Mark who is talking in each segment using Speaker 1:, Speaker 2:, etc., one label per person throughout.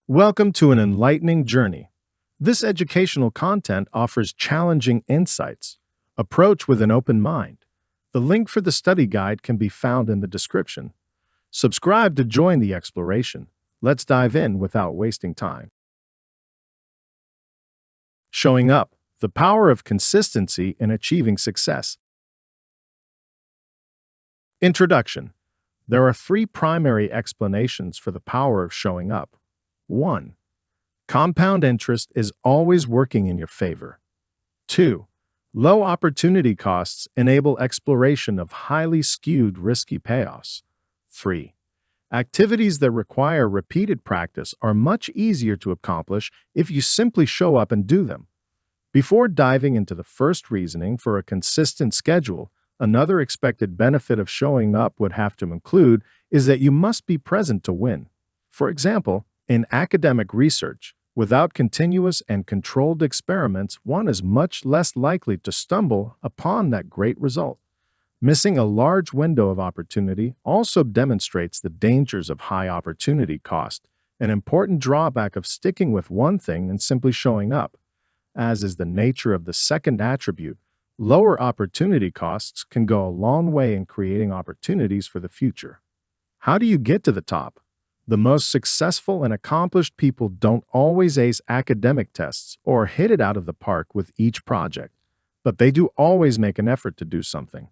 Speaker 1: Welcome to an enlightening journey. This educational content offers challenging insights. Approach with an open mind. The link for the study guide can be found in the description. Subscribe to join the exploration. Let's dive in without wasting time. Showing up, the power of consistency in achieving success. Introduction. There are three primary explanations for the power of showing up. 1. Compound interest is always working in your favor. 2. Low opportunity costs enable exploration of highly skewed risky payoffs. 3. Activities that require repeated practice are much easier to accomplish if you simply show up and do them. Before diving into the first reasoning for a consistent schedule, another expected benefit of showing up would have to include is that you must be present to win. For example, in academic research, without continuous and controlled experiments, one is much less likely to stumble upon that great result. Missing a large window of opportunity also demonstrates the dangers of high opportunity cost, an important drawback of sticking with one thing and simply showing up. As is the nature of the second attribute, lower opportunity costs can go a long way in creating opportunities for the future. How do you get to the top? The most successful and accomplished people don't always ace academic tests or hit it out of the park with each project, but they do always make an effort to do something.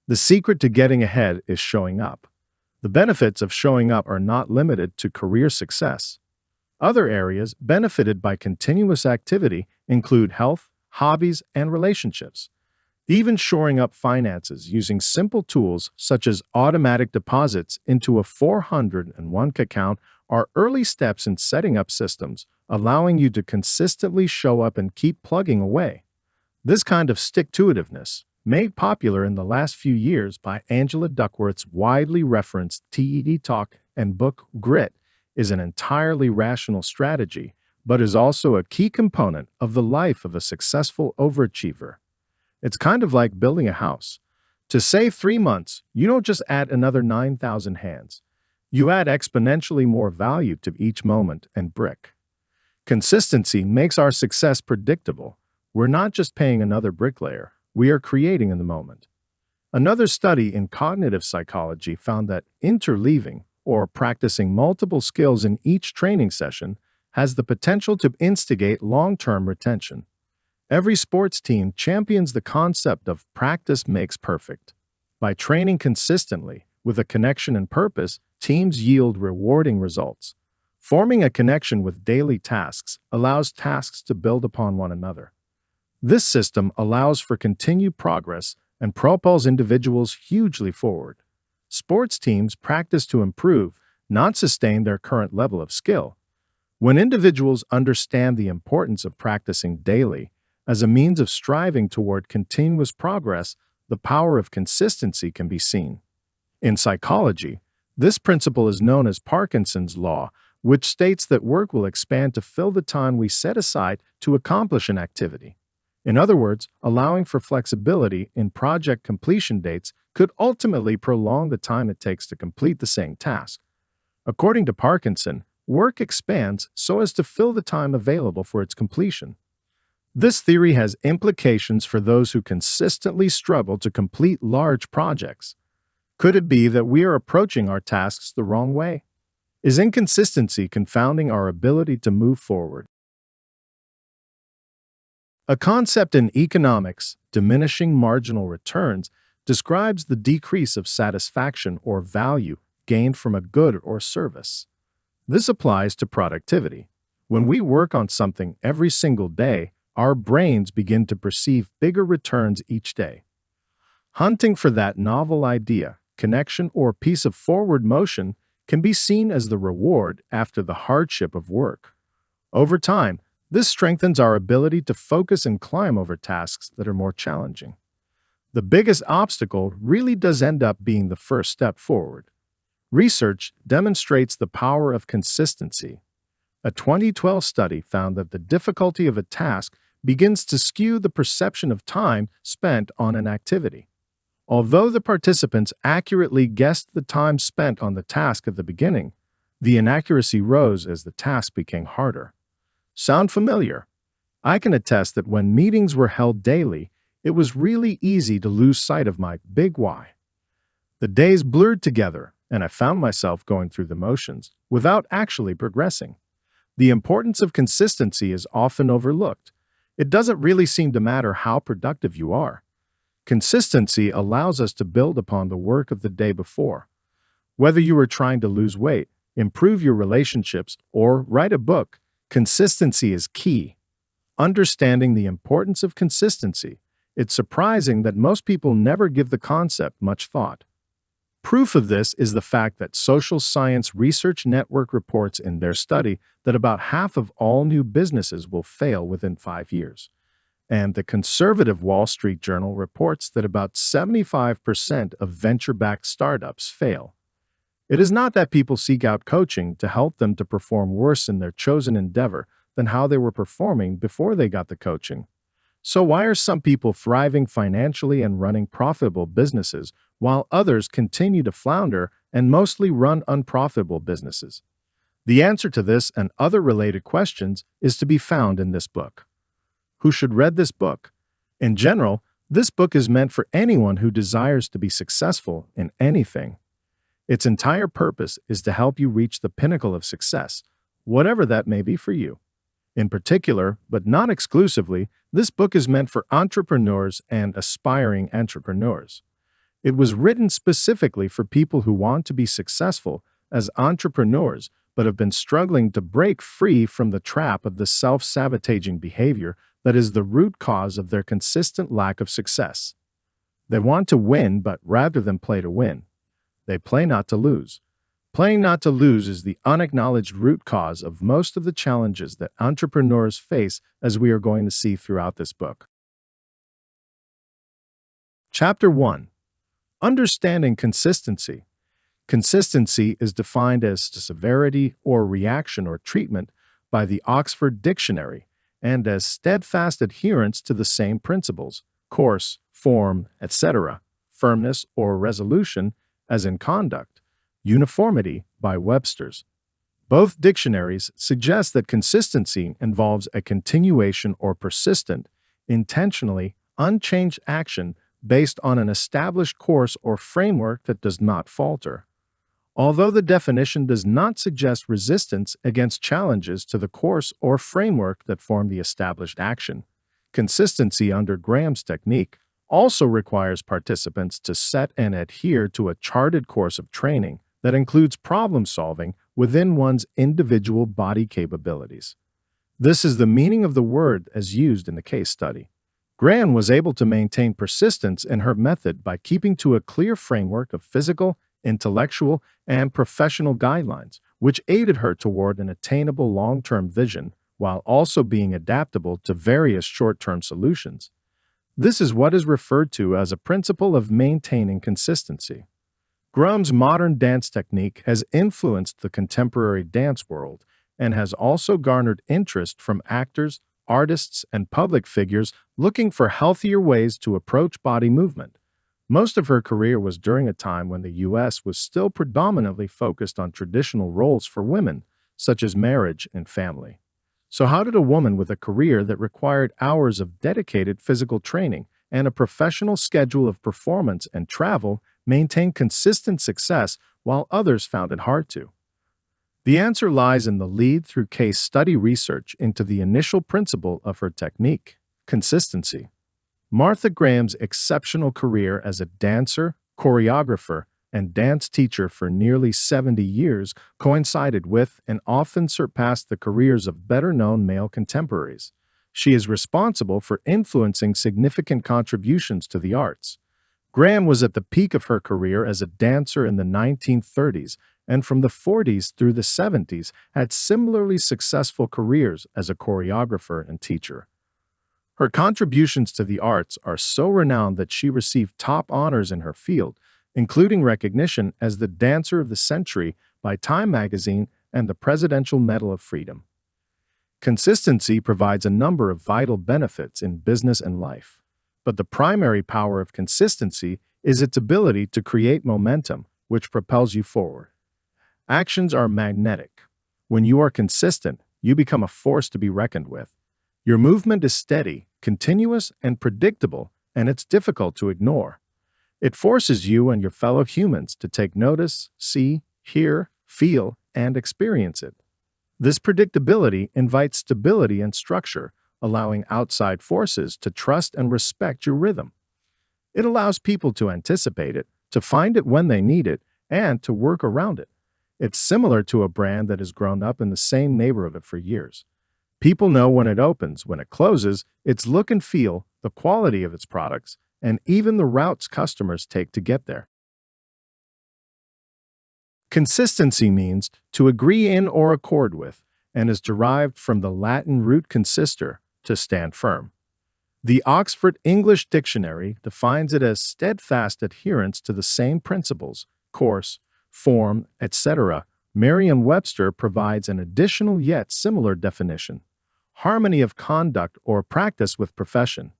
Speaker 1: The secret to getting ahead is showing up. The benefits of showing up are not limited to career success. Other areas benefited by continuous activity include health, hobbies, and relationships. Even shoring up finances using simple tools such as automatic deposits into a 401k account are early steps in setting up systems, allowing you to consistently show up and keep plugging away. This kind of stick-to-itiveness, made popular in the last few years by Angela Duckworth's widely referenced TED Talk and book Grit, is an entirely rational strategy, but is also a key component of the life of a successful overachiever. It's kind of like building a house. To save 3 months, you don't just add another 9,000 hands. You add exponentially more value to each moment and brick. Consistency makes our success predictable. We're not just paying another bricklayer, we are creating in the moment. Another study in cognitive psychology found that interleaving, or practicing multiple skills in each training session, has the potential to instigate long-term retention. Every sports team champions the concept of practice makes perfect. By training consistently, with a connection and purpose, teams yield rewarding results. Forming a connection with daily tasks allows tasks to build upon one another. This system allows for continued progress and propels individuals hugely forward. Sports teams practice to improve, not sustain their current level of skill. When individuals understand the importance of practicing daily, as a means of striving toward continuous progress, the power of consistency can be seen. In psychology, this principle is known as Parkinson's law, which states that work will expand to fill the time we set aside to accomplish an activity. In other words, allowing for flexibility in project completion dates could ultimately prolong the time it takes to complete the same task. According to Parkinson, work expands so as to fill the time available for its completion. This theory has implications for those who consistently struggle to complete large projects. Could it be that we are approaching our tasks the wrong way? Is inconsistency confounding our ability to move forward? A concept in economics, diminishing marginal returns, describes the decrease of satisfaction or value gained from a good or service. This applies to productivity. When we work on something every single day, our brains begin to perceive bigger returns each day. Hunting for that novel idea, connection, or piece of forward motion can be seen as the reward after the hardship of work. Over time, this strengthens our ability to focus and climb over tasks that are more challenging. The biggest obstacle really does end up being the first step forward. Research demonstrates the power of consistency. A 2012 study found that the difficulty of a task begins to skew the perception of time spent on an activity. Although the participants accurately guessed the time spent on the task at the beginning, The inaccuracy rose as the task became harder. Sound familiar? I can attest that when meetings were held daily, it was really easy to lose sight of my big why. The days blurred together, and I found myself going through the motions without actually progressing. The importance of consistency is often overlooked. It doesn't really seem to matter how productive you are. Consistency allows us to build upon the work of the day before. Whether you are trying to lose weight, improve your relationships, or write a book, consistency is key. Understanding the importance of consistency, it's surprising that most people never give the concept much thought. Proof of this is the fact that Social Science Research Network reports in their study that about half of all new businesses will fail within 5 years. And the conservative Wall Street Journal reports that about 75% of venture-backed startups fail. It is not that people seek out coaching to help them to perform worse in their chosen endeavor than how they were performing before they got the coaching. So why are some people thriving financially and running profitable businesses while others continue to flounder and mostly run unprofitable businesses? The answer to this and other related questions is to be found in this book. Who should read this book? In general, this book is meant for anyone who desires to be successful in anything. Its entire purpose is to help you reach the pinnacle of success, whatever that may be for you. In particular, but not exclusively, this book is meant for entrepreneurs and aspiring entrepreneurs. It was written specifically for people who want to be successful as entrepreneurs but have been struggling to break free from the trap of the self-sabotaging behavior that is the root cause of their consistent lack of success. They want to win, but rather than play to win, they play not to lose. Playing not to lose is the unacknowledged root cause of most of the challenges that entrepreneurs face, as we are going to see throughout this book. Chapter 1. Understanding consistency. Consistency is defined as severity or reaction or treatment by the Oxford Dictionary and as steadfast adherence to the same principles, course, form, etc., firmness or resolution, as in conduct. Uniformity by Webster's. Both dictionaries suggest that consistency involves a continuation or persistent, intentionally unchanged action based on an established course or framework that does not falter. Although the definition does not suggest resistance against challenges to the course or framework that form the established action, consistency under Graham's technique also requires participants to set and adhere to a charted course of training that includes problem-solving within one's individual body capabilities. This is the meaning of the word as used in the case study. Graham was able to maintain persistence in her method by keeping to a clear framework of physical, intellectual, and professional guidelines, which aided her toward an attainable long-term vision while also being adaptable to various short-term solutions. This is what is referred to as a principle of maintaining consistency. Graham's modern dance technique has influenced the contemporary dance world and has also garnered interest from actors, artists, and public figures looking for healthier ways to approach body movement. Most of her career was during a time when the U.S. was still predominantly focused on traditional roles for women, such as marriage and family. So how did a woman with a career that required hours of dedicated physical training and a professional schedule of performance and travel maintain consistent success while others found it hard to? The answer lies in the lead through case study research into the initial principle of her technique, consistency. Martha Graham's exceptional career as a dancer, choreographer, and dance teacher for nearly 70 years coincided with and often surpassed the careers of better-known male contemporaries. She is responsible for influencing significant contributions to the arts. Graham was at the peak of her career as a dancer in the 1930s, and from the 40s through the 70s had similarly successful careers as a choreographer and teacher. Her contributions to the arts are so renowned that she received top honors in her field, including recognition as the Dancer of the Century by Time magazine and the Presidential Medal of Freedom. Consistency provides a number of vital benefits in business and life, but the primary power of consistency is its ability to create momentum, which propels you forward. Actions are magnetic. When you are consistent, you become a force to be reckoned with. Your movement is steady, continuous, and predictable, and it's difficult to ignore. It forces you and your fellow humans to take notice, see, hear, feel, and experience it. This predictability invites stability and structure, allowing outside forces to trust and respect your rhythm. It allows people to anticipate it, to find it when they need it, and to work around it. It's similar to a brand that has grown up in the same neighborhood for years. People know when it opens, when it closes, its look and feel, the quality of its products, and even the routes customers take to get there. Consistency means to agree in or accord with, and is derived from the Latin root consister, to stand firm. The Oxford English Dictionary defines it as steadfast adherence to the same principles, course, form, etc. Merriam-Webster provides an additional yet similar definition: harmony of conduct or practice with profession.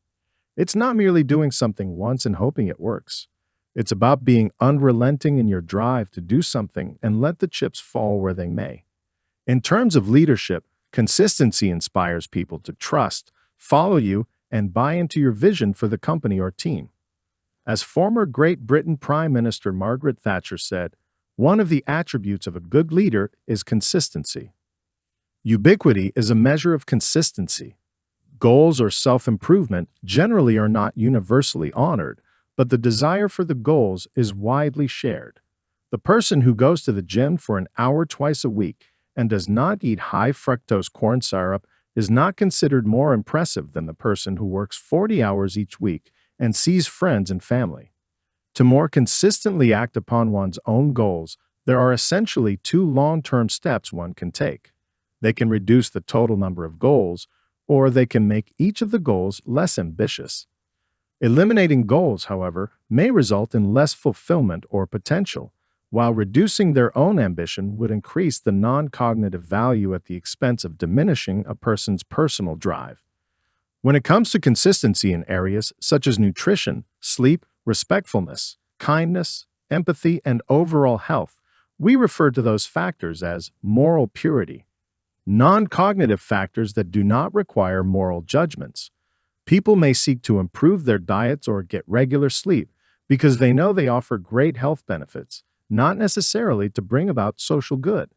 Speaker 1: It's not merely doing something once and hoping it works. It's about being unrelenting in your drive to do something and let the chips fall where they may. In terms of leadership, consistency inspires people to trust, follow you, and buy into your vision for the company or team. As former Great Britain Prime Minister Margaret Thatcher said, one of the attributes of a good leader is consistency. Ubiquity is a measure of consistency. Goals or self-improvement generally are not universally honored, but the desire for the goals is widely shared. The person who goes to the gym for an hour twice a week and does not eat high fructose corn syrup is not considered more impressive than the person who works 40 hours each week and sees friends and family. To more consistently act upon one's own goals, there are essentially two long-term steps one can take. They can reduce the total number of goals, or they can make each of the goals less ambitious. Eliminating goals, however, may result in less fulfillment or potential, while reducing their own ambition would increase the non-cognitive value at the expense of diminishing a person's personal drive. When it comes to consistency in areas such as nutrition, sleep, respectfulness, kindness, empathy, and overall health, we refer to those factors as moral purity. Non-cognitive factors that do not require moral judgments. People may seek to improve their diets or get regular sleep because they know they offer great health benefits, not necessarily to bring about social good.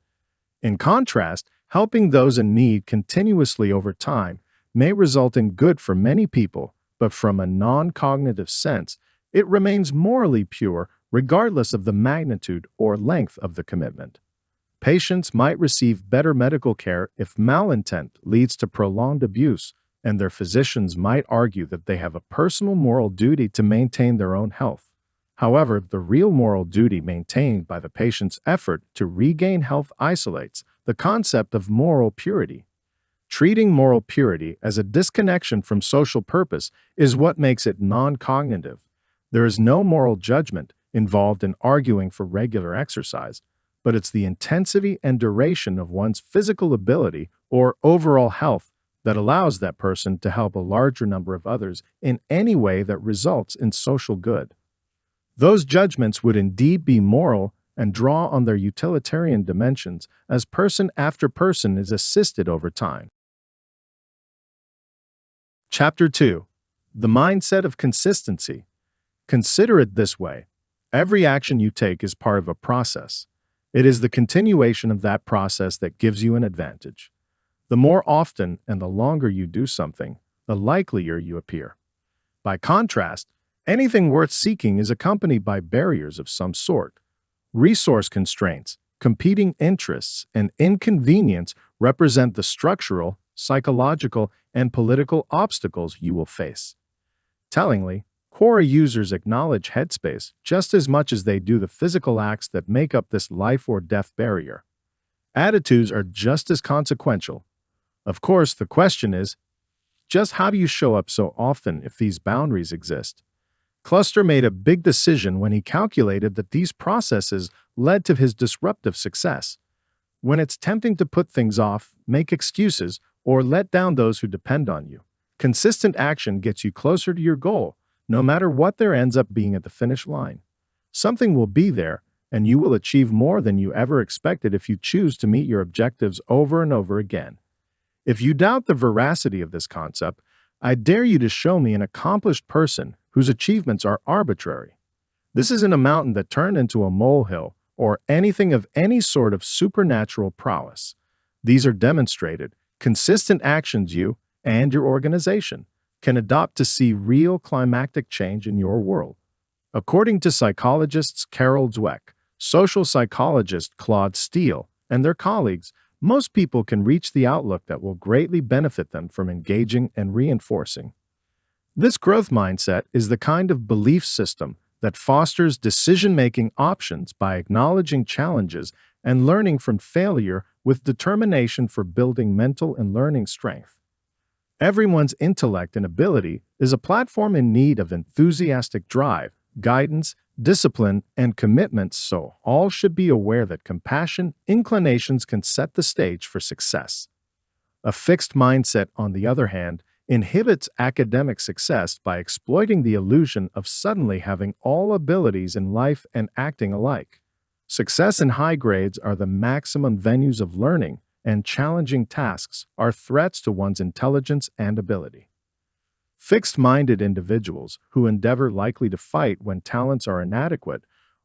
Speaker 1: In contrast, helping those in need continuously over time may result in good for many people, but from a non-cognitive sense, it remains morally pure regardless of the magnitude or length of the commitment. Patients might receive better medical care if malintent leads to prolonged abuse, and their physicians might argue that they have a personal moral duty to maintain their own health. However, the real moral duty maintained by the patient's effort to regain health isolates the concept of moral purity. Treating moral purity as a disconnection from social purpose is what makes it non-cognitive. There is no moral judgment involved in arguing for regular exercise, but it's the intensity and duration of one's physical ability or overall health that allows that person to help a larger number of others in any way that results in social good. Those judgments would indeed be moral and draw on their utilitarian dimensions as person after person is assisted over time. Chapter 2. The Mindset of Consistency. Consider it this way. Every action you take is part of a process. It is the continuation of that process that gives you an advantage. The more often and the longer you do something, the likelier you appear. By contrast, anything worth seeking is accompanied by barriers of some sort. Resource constraints, competing interests, and inconvenience represent the structural, psychological, and political obstacles you will face. Tellingly, Quora users acknowledge headspace just as much as they do the physical acts that make up this life or death barrier. Attitudes are just as consequential. Of course, the question is, just how do you show up so often if these boundaries exist? Cluster made a big decision when he calculated that these processes led to his disruptive success. When it's tempting to put things off, make excuses, or let down those who depend on you, consistent action gets you closer to your goal, no matter what there ends up being at the finish line. Something will be there, and you will achieve more than you ever expected if you choose to meet your objectives over and over again. If you doubt the veracity of this concept, I dare you to show me an accomplished person whose achievements are arbitrary. This isn't a mountain that turned into a molehill or anything of any sort of supernatural prowess. These are demonstrated, consistent actions you and your organization can adopt to see real climactic change in your world. According to psychologists Carol Dweck, social psychologist Claude Steele, and their colleagues, most people can reach the outlook that will greatly benefit them from engaging and reinforcing. This growth mindset is the kind of belief system that fosters decision-making options by acknowledging challenges and learning from failure with determination for building mental and learning strength. Everyone's intellect and ability is a platform in need of enthusiastic drive, guidance, discipline, and commitment, so all should be aware that compassion, inclinations can set the stage for success. A fixed mindset, on the other hand, inhibits academic success by exploiting the illusion of suddenly having all abilities in life and acting alike. Success and high grades are the maximum venues of learning, and challenging tasks are threats to one's intelligence and ability. Fixed-minded individuals who endeavor likely to fight when talents are inadequate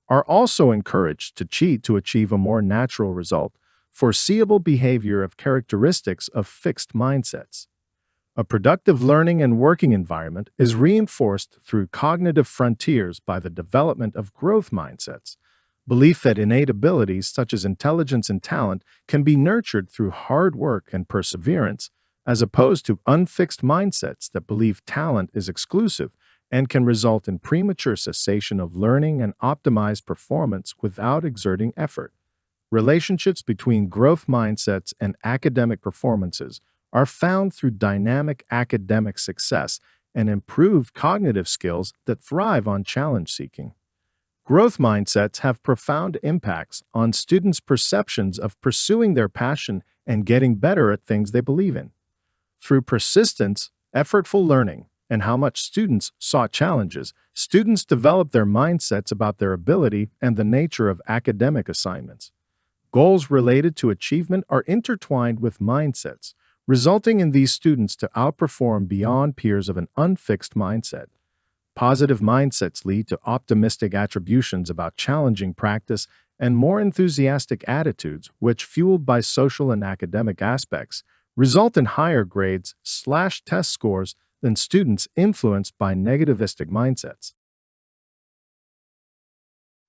Speaker 1: are also encouraged to cheat to achieve a more natural result, foreseeable behavior of characteristics of fixed mindsets. A productive learning and working environment is reinforced through cognitive frontiers by the development of growth mindsets, belief that innate abilities such as intelligence and talent can be nurtured through hard work and perseverance, as opposed to unfixed mindsets that believe talent is exclusive and can result in premature cessation of learning and optimized performance without exerting effort. Relationships between growth mindsets and academic performances are found through dynamic academic success and improved cognitive skills that thrive on challenge seeking. Growth mindsets have profound impacts on students' perceptions of pursuing their passion and getting better at things they believe in. Through persistence, effortful learning, and how much students sought challenges, students develop their mindsets about their ability and the nature of academic assignments. Goals related to achievement are intertwined with mindsets, resulting in these students to outperform beyond peers of an unfixed mindset. Positive mindsets lead to optimistic attributions about challenging practice and more enthusiastic attitudes, which, fueled by social and academic aspects, result in higher grades/test scores than students influenced by negativistic mindsets.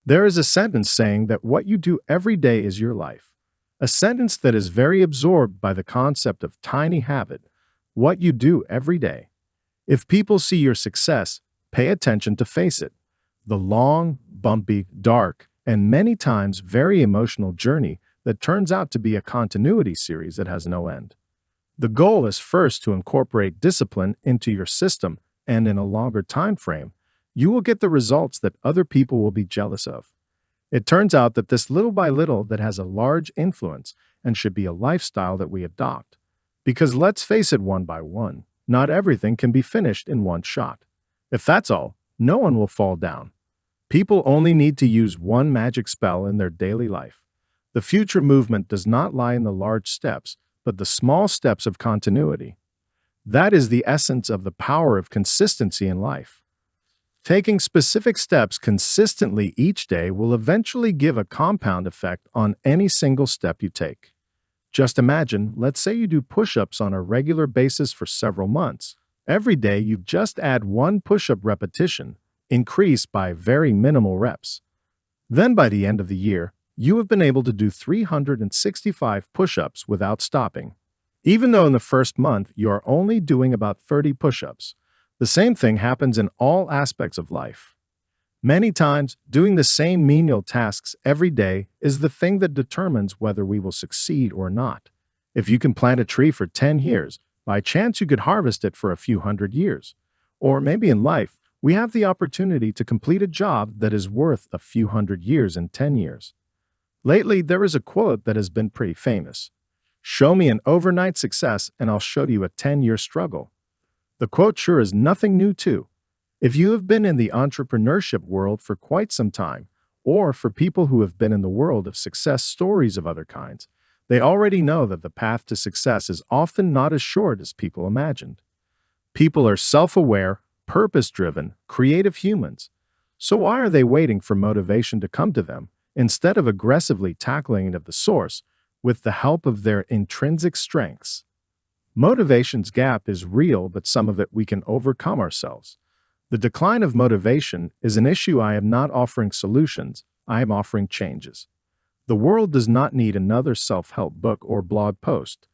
Speaker 1: There is a sentence saying that what you do every day is your life. A sentence that is very absorbed by the concept of tiny habit, what you do every day. If people see your success, pay attention to face it. The long, bumpy, dark, and many times very emotional journey that turns out to be a continuity series that has no end. The goal is first to incorporate discipline into your system, and in a longer time frame, you will get the results that other people will be jealous of. It turns out that this little by little that has a large influence and should be a lifestyle that we adopt. Because let's face it, one by one, not everything can be finished in one shot. If that's all, no one will fall down. People only need to use one magic spell in their daily life. The future movement does not lie in the large steps, but the small steps of continuity. That is the essence of the power of consistency in life. Taking specific steps consistently each day will eventually give a compound effect on any single step you take. Just imagine, let's say you do push-ups on a regular basis for several months. Every day you just add one push-up repetition, increase by very minimal reps. Then by the end of the year, you have been able to do 365 push-ups without stopping. Even though in the first month you are only doing about 30 push-ups, the same thing happens in all aspects of life. Many times, doing the same menial tasks every day is the thing that determines whether we will succeed or not. If you can plant a tree for 10 years, by chance you could harvest it for a few hundred years. Or maybe in life, we have the opportunity to complete a job that is worth a few hundred years in 10 years. Lately, there is a quote that has been pretty famous. Show me an overnight success and I'll show you a 10-year struggle. The quote sure is nothing new too. If you have been in the entrepreneurship world for quite some time, or for people who have been in the world of success stories of other kinds. They already know that the path to success is often not as short as people imagined. People are self-aware, purpose-driven, creative humans. So why are they waiting for motivation to come to them instead of aggressively tackling it at the source with the help of their intrinsic strengths? Motivation's gap is real, but some of it we can overcome ourselves. The decline of motivation is an issue I am not offering solutions, I am offering changes. The world does not need another self-help book or blog post.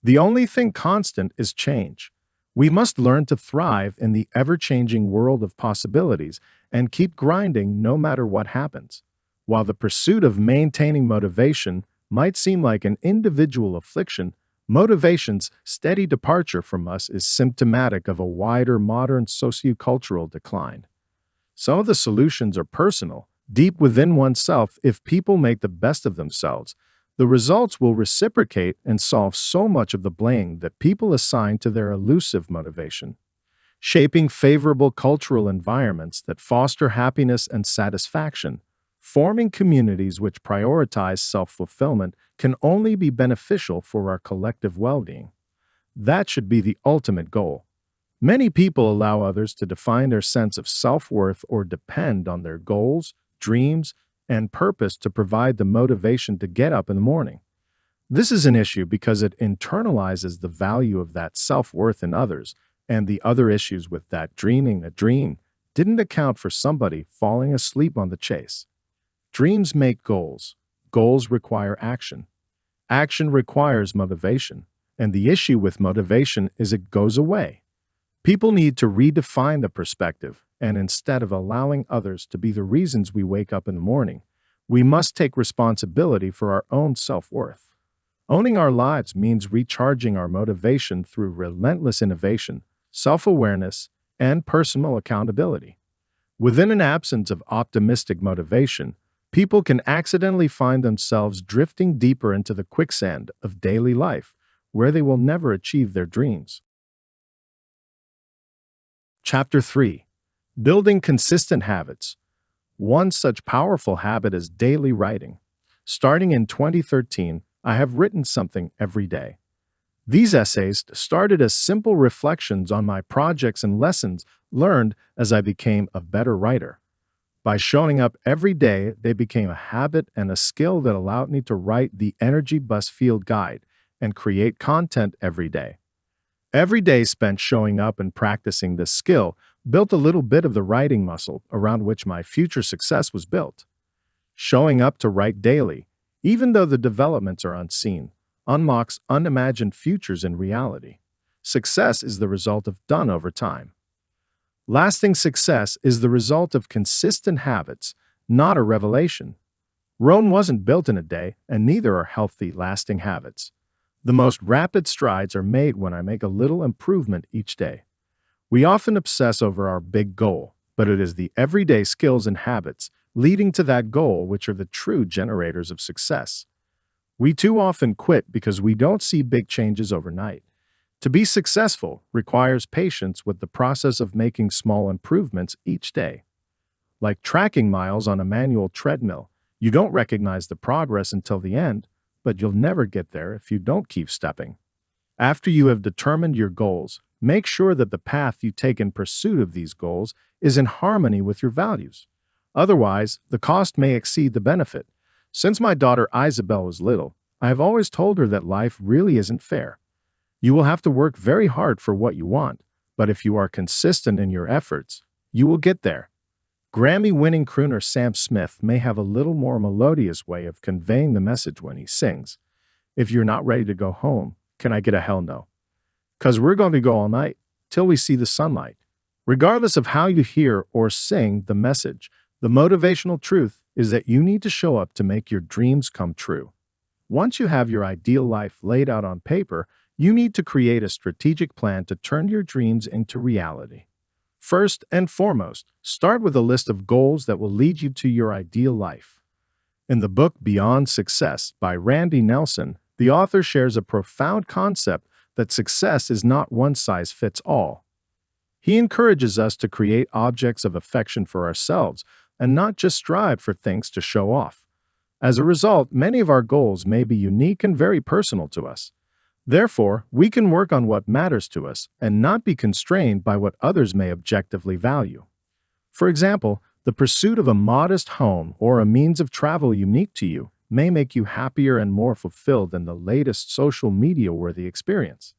Speaker 1: The only thing constant is change. We must learn to thrive in the ever-changing world of possibilities and keep grinding no matter what happens. While the pursuit of maintaining motivation might seem like an individual affliction, motivation's steady departure from us is symptomatic of a wider modern sociocultural decline. Some of the solutions are personal, deep within oneself. If people make the best of themselves, the results will reciprocate and solve so much of the blame that people assign to their elusive motivation. Shaping favorable cultural environments that foster happiness and satisfaction, forming communities which prioritize self-fulfillment can only be beneficial for our collective well-being. That should be the ultimate goal. Many people allow others to define their sense of self-worth or depend on their goals, dreams, and purpose to provide the motivation to get up in the morning. This is an issue because it internalizes the value of that self-worth in others, and the other issues with that dreaming a dream didn't account for somebody falling asleep on the chase. Dreams make goals. Goals require action. Action requires motivation, and the issue with motivation is it goes away. People need to redefine the perspective, and instead of allowing others to be the reasons we wake up in the morning, we must take responsibility for our own self-worth. Owning our lives means recharging our motivation through relentless innovation, self-awareness, and personal accountability. Within an absence of optimistic motivation, people can accidentally find themselves drifting deeper into the quicksand of daily life, where they will never achieve their dreams. Chapter 3. Building Consistent Habits. One such powerful habit is daily writing. Starting in 2013, I have written something every day. These essays started as simple reflections on my projects and lessons learned as I became a better writer. By showing up every day, they became a habit and a skill that allowed me to write the Energy Bus Field Guide and create content every day. Every day spent showing up and practicing this skill built a little bit of the writing muscle around which my future success was built. Showing up to write daily, even though the developments are unseen, unlocks unimagined futures in reality. Success is the result of done over time. Lasting success is the result of consistent habits, not a revelation. Rome wasn't built in a day, and neither are healthy, lasting habits. The most rapid strides are made when I make a little improvement each day. We often obsess over our big goal, but it is the everyday skills and habits leading to that goal which are the true generators of success. We too often quit because we don't see big changes overnight. To be successful requires patience with the process of making small improvements each day. Like tracking miles on a manual treadmill, you don't recognize the progress until the end, but you'll never get there if you don't keep stepping. After you have determined your goals, make sure that the path you take in pursuit of these goals is in harmony with your values. Otherwise, the cost may exceed the benefit. Since my daughter Isabel was little, I have always told her that life really isn't fair. You will have to work very hard for what you want, but if you are consistent in your efforts, you will get there. Grammy-winning crooner Sam Smith may have a little more melodious way of conveying the message when he sings. If you're not ready to go home, can I get a hell no? 'Cause we're going to go all night, till we see the sunlight. Regardless of how you hear or sing the message, the motivational truth is that you need to show up to make your dreams come true. Once you have your ideal life laid out on paper, you need to create a strategic plan to turn your dreams into reality. First and foremost, start with a list of goals that will lead you to your ideal life. In the book Beyond Success by Randy Nelson, the author shares a profound concept that success is not one size fits all. He encourages us to create objects of affection for ourselves, and not just strive for things to show off. As a result, many of our goals may be unique and very personal to us. Therefore, we can work on what matters to us and not be constrained by what others may objectively value. For example, the pursuit of a modest home or a means of travel unique to you may make you happier and more fulfilled than the latest social media-worthy experience.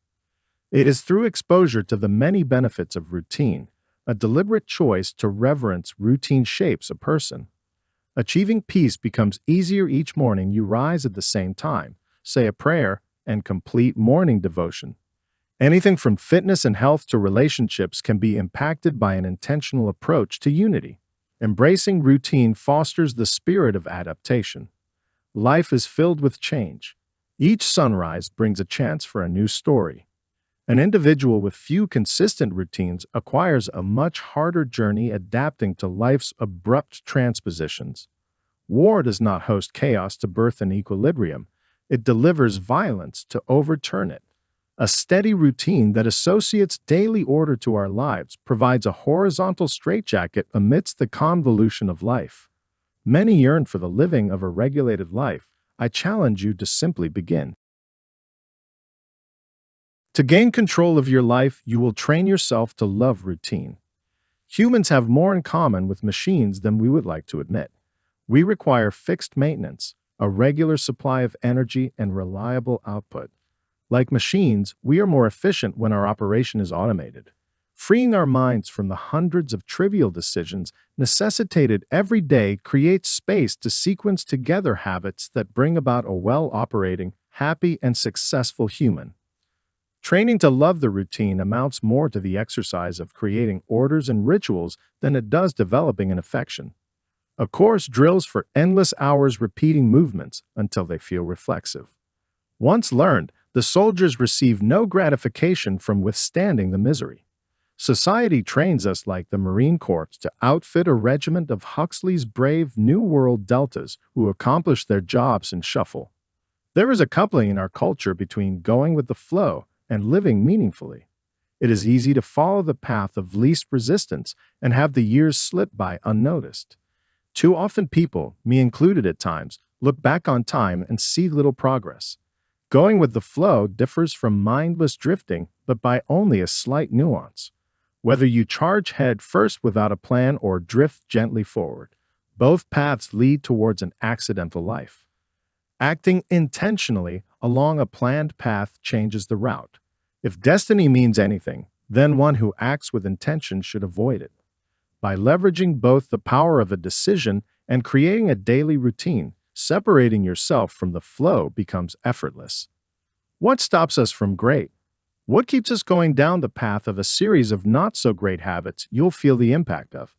Speaker 1: It is through exposure to the many benefits of routine, a deliberate choice to reverence routine shapes a person. Achieving peace becomes easier each morning you rise at the same time, say a prayer, and complete morning devotion. Anything from fitness and health to relationships can be impacted by an intentional approach to unity. Embracing routine fosters the spirit of adaptation. Life is filled with change. Each sunrise brings a chance for a new story. An individual with few consistent routines acquires a much harder journey adapting to life's abrupt transpositions. War does not host chaos to birth an equilibrium. It delivers violence to overturn it. A steady routine that associates daily order to our lives provides a horizontal straitjacket amidst the convolution of life. Many yearn for the living of a regulated life. I challenge you to simply begin. To gain control of your life, you will train yourself to love routine. Humans have more in common with machines than we would like to admit. We require fixed maintenance, a regular supply of energy, and reliable output. Like machines, we are more efficient when our operation is automated. Freeing our minds from the hundreds of trivial decisions necessitated every day creates space to sequence together habits that bring about a well-operating, happy, and successful human. Training to love the routine amounts more to the exercise of creating orders and rituals than it does developing an affection. A course drills for endless hours repeating movements until they feel reflexive. Once learned, the soldiers receive no gratification from withstanding the misery. Society trains us like the Marine Corps to outfit a regiment of Huxley's brave New World Deltas who accomplish their jobs in shuffle. There is a coupling in our culture between going with the flow and living meaningfully. It is easy to follow the path of least resistance and have the years slip by unnoticed. Too often people, me included at times, look back on time and see little progress. Going with the flow differs from mindless drifting, but by only a slight nuance. Whether you charge head first without a plan or drift gently forward, both paths lead towards an accidental life. Acting intentionally along a planned path changes the route. If destiny means anything, then one who acts with intention should avoid it. By leveraging both the power of a decision and creating a daily routine, separating yourself from the flow becomes effortless. What stops us from great? What keeps us going down the path of a series of not-so-great habits you'll feel the impact of?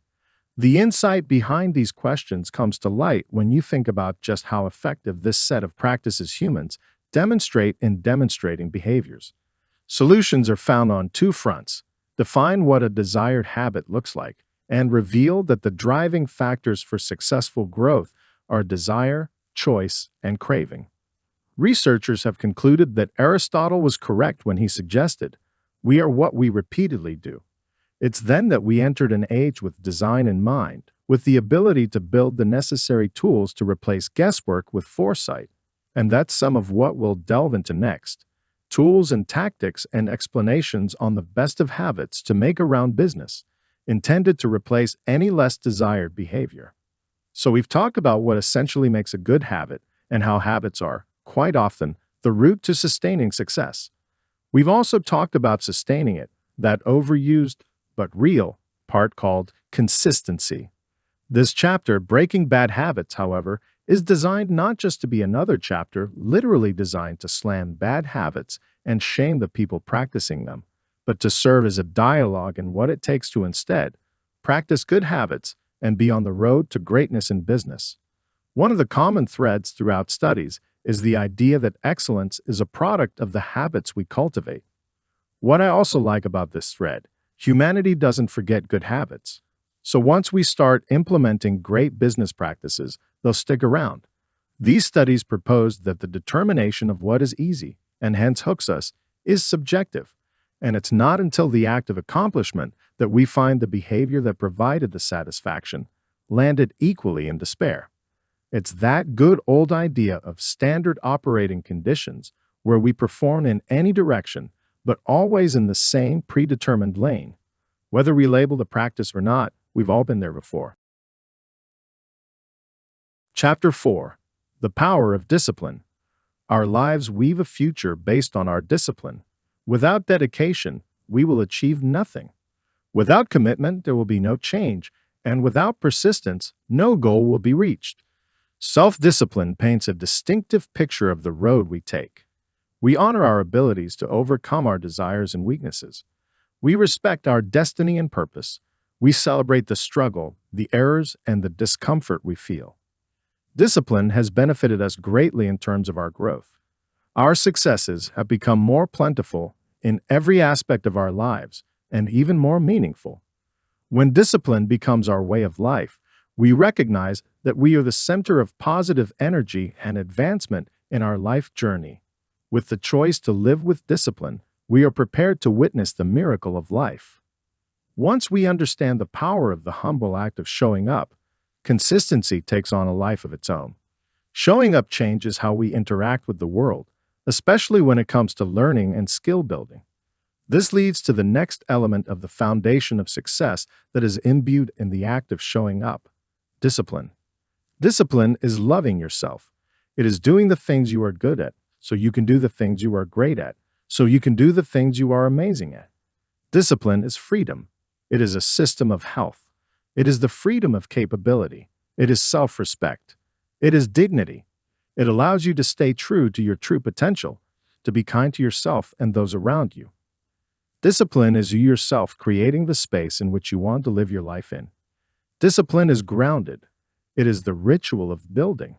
Speaker 1: The insight behind these questions comes to light when you think about just how effective this set of practices humans demonstrate in demonstrating behaviors. Solutions are found on two fronts: define what a desired habit looks like, and reveal that the driving factors for successful growth are desire, choice, and craving. Researchers have concluded that Aristotle was correct when he suggested, "We are what we repeatedly do." It's then that we entered an age with design in mind, with the ability to build the necessary tools to replace guesswork with foresight. And that's some of what we'll delve into next: tools and tactics and explanations on the best of habits to make around business, intended to replace any less desired behavior. So we've talked about what essentially makes a good habit and how habits are, quite often, the route to sustaining success. We've also talked about sustaining it, that overused but real part called consistency. This chapter, Breaking Bad Habits, however, is designed not just to be another chapter literally designed to slam bad habits and shame the people practicing them, but to serve as a dialogue in what it takes to instead practice good habits and be on the road to greatness in business. One of the common threads throughout studies is the idea that excellence is a product of the habits we cultivate. What I also like about this thread: humanity doesn't forget good habits. So once we start implementing great business practices, they'll stick around. These studies propose that the determination of what is easy, and hence hooks us, is subjective, and it's not until the act of accomplishment that we find the behavior that provided the satisfaction, landed equally in despair. It's that good old idea of standard operating conditions where we perform in any direction, but always in the same predetermined lane. Whether we label the practice or not, we've all been there before. Chapter 4. The Power of Discipline. Our lives weave a future based on our discipline. Without dedication, we will achieve nothing. Without commitment, there will be no change, and without persistence, no goal will be reached. Self-discipline paints a distinctive picture of the road we take. We honor our abilities to overcome our desires and weaknesses. We respect our destiny and purpose. We celebrate the struggle, the errors, and the discomfort we feel. Discipline has benefited us greatly in terms of our growth. Our successes have become more plentiful in every aspect of our lives and even more meaningful. When discipline becomes our way of life, we recognize that we are the center of positive energy and advancement in our life journey. With the choice to live with discipline, we are prepared to witness the miracle of life. Once we understand the power of the humble act of showing up, consistency takes on a life of its own. Showing up changes how we interact with the world, especially when it comes to learning and skill building. This leads to the next element of the foundation of success that is imbued in the act of showing up: discipline. Discipline is loving yourself. It is doing the things you are good at, so you can do the things you are great at, so you can do the things you are amazing at. Discipline is freedom. It is a system of health. It is the freedom of capability. It is self-respect. It is dignity. It allows you to stay true to your true potential, to be kind to yourself and those around you. Discipline is you yourself creating the space in which you want to live your life in. Discipline is grounded. It is the ritual of building.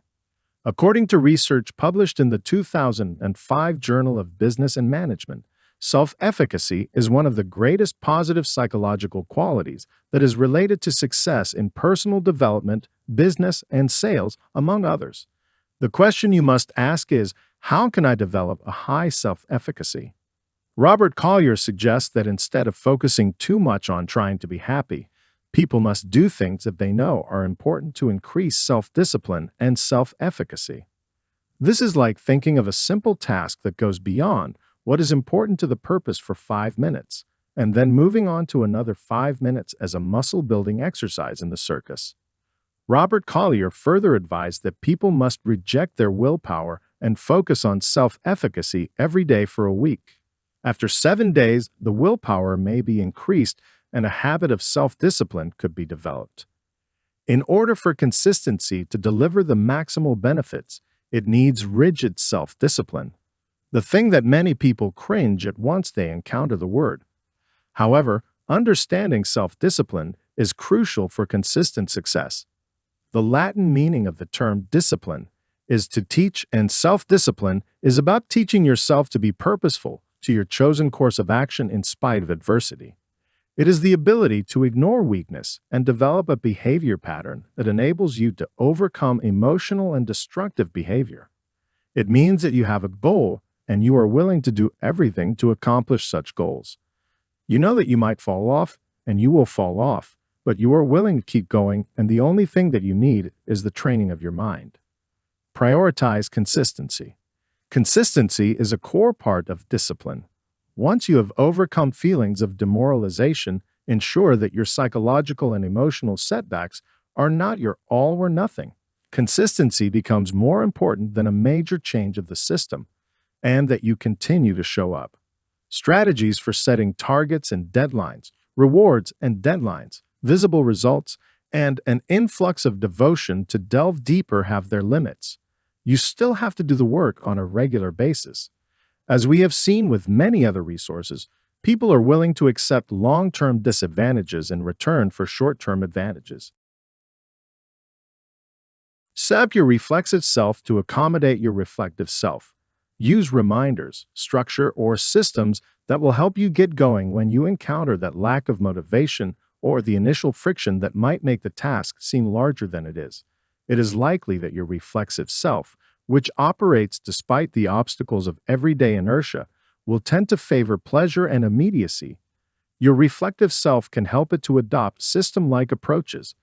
Speaker 1: According to research published in the 2005 Journal of Business and Management, self-efficacy is one of the greatest positive psychological qualities that is related to success in personal development, business, and sales, among others. The question you must ask is, how can I develop a high self-efficacy? Robert Collier suggests that instead of focusing too much on trying to be happy, people must do things that they know are important to increase self-discipline and self-efficacy. This is like thinking of a simple task that goes beyond what is important to the purpose for 5 minutes, and then moving on to another 5 minutes as a muscle-building exercise in the circus. Robert Collier further advised that people must reject their willpower and focus on self-efficacy every day for a week. After 7 days, the willpower may be increased and a habit of self-discipline could be developed. In order for consistency to deliver the maximal benefits, it needs rigid self-discipline, the thing that many people cringe at once they encounter the word. However, understanding self-discipline is crucial for consistent success. The Latin meaning of the term discipline is to teach, and self-discipline is about teaching yourself to be purposeful to your chosen course of action in spite of adversity. It is the ability to ignore weakness and develop a behavior pattern that enables you to overcome emotional and destructive behavior. It means that you have a goal and you are willing to do everything to accomplish such goals. You know that you might fall off, and you will fall off, but you are willing to keep going, and the only thing that you need is the training of your mind. Prioritize consistency. Consistency is a core part of discipline. Once you have overcome feelings of demoralization, ensure that your psychological and emotional setbacks are not your all or nothing. Consistency becomes more important than a major change of the system, and that you continue to show up. Strategies for setting targets and deadlines, rewards and deadlines, visible results, and an influx of devotion to delve deeper have their limits. You still have to do the work on a regular basis. As we have seen with many other resources, people are willing to accept long-term disadvantages in return for short-term advantages. Set up your reflexive self to accommodate your reflective self. Use reminders, structure, or systems that will help you get going when you encounter that lack of motivation or the initial friction that might make the task seem larger than it is. It is likely that your reflexive self, which operates despite the obstacles of everyday inertia, will tend to favor pleasure and immediacy. Your reflective self can help it to adopt system-like approaches.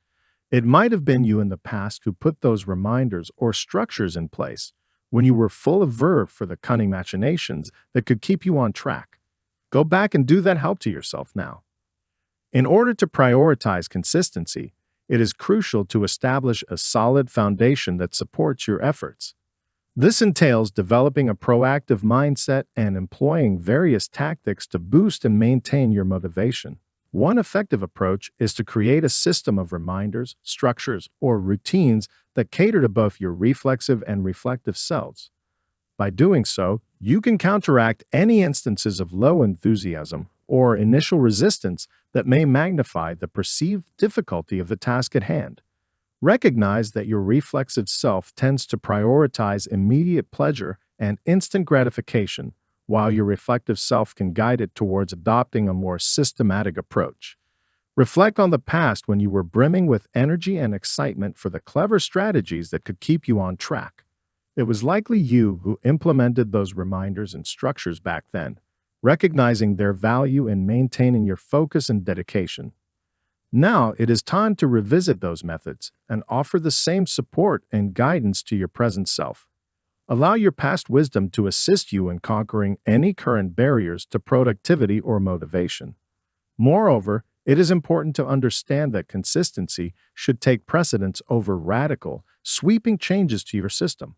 Speaker 1: It might have been you in the past who put those reminders or structures in place when you were full of verve for the cunning machinations that could keep you on track. Go back and do that help to yourself now. In order to prioritize consistency, it is crucial to establish a solid foundation that supports your efforts. This entails developing a proactive mindset and employing various tactics to boost and maintain your motivation. One effective approach is to create a system of reminders, structures, or routines that cater to both your reflexive and reflective selves. By doing so, you can counteract any instances of low enthusiasm or initial resistance that may magnify the perceived difficulty of the task at hand. Recognize that your reflexive self tends to prioritize immediate pleasure and instant gratification, while your reflective self can guide it towards adopting a more systematic approach. Reflect on the past when you were brimming with energy and excitement for the clever strategies that could keep you on track. It was likely you who implemented those reminders and structures back then, recognizing their value in maintaining your focus and dedication. Now it is time to revisit those methods and offer the same support and guidance to your present self. Allow your past wisdom to assist you in conquering any current barriers to productivity or motivation. Moreover, it is important to understand that consistency should take precedence over radical, sweeping changes to your system.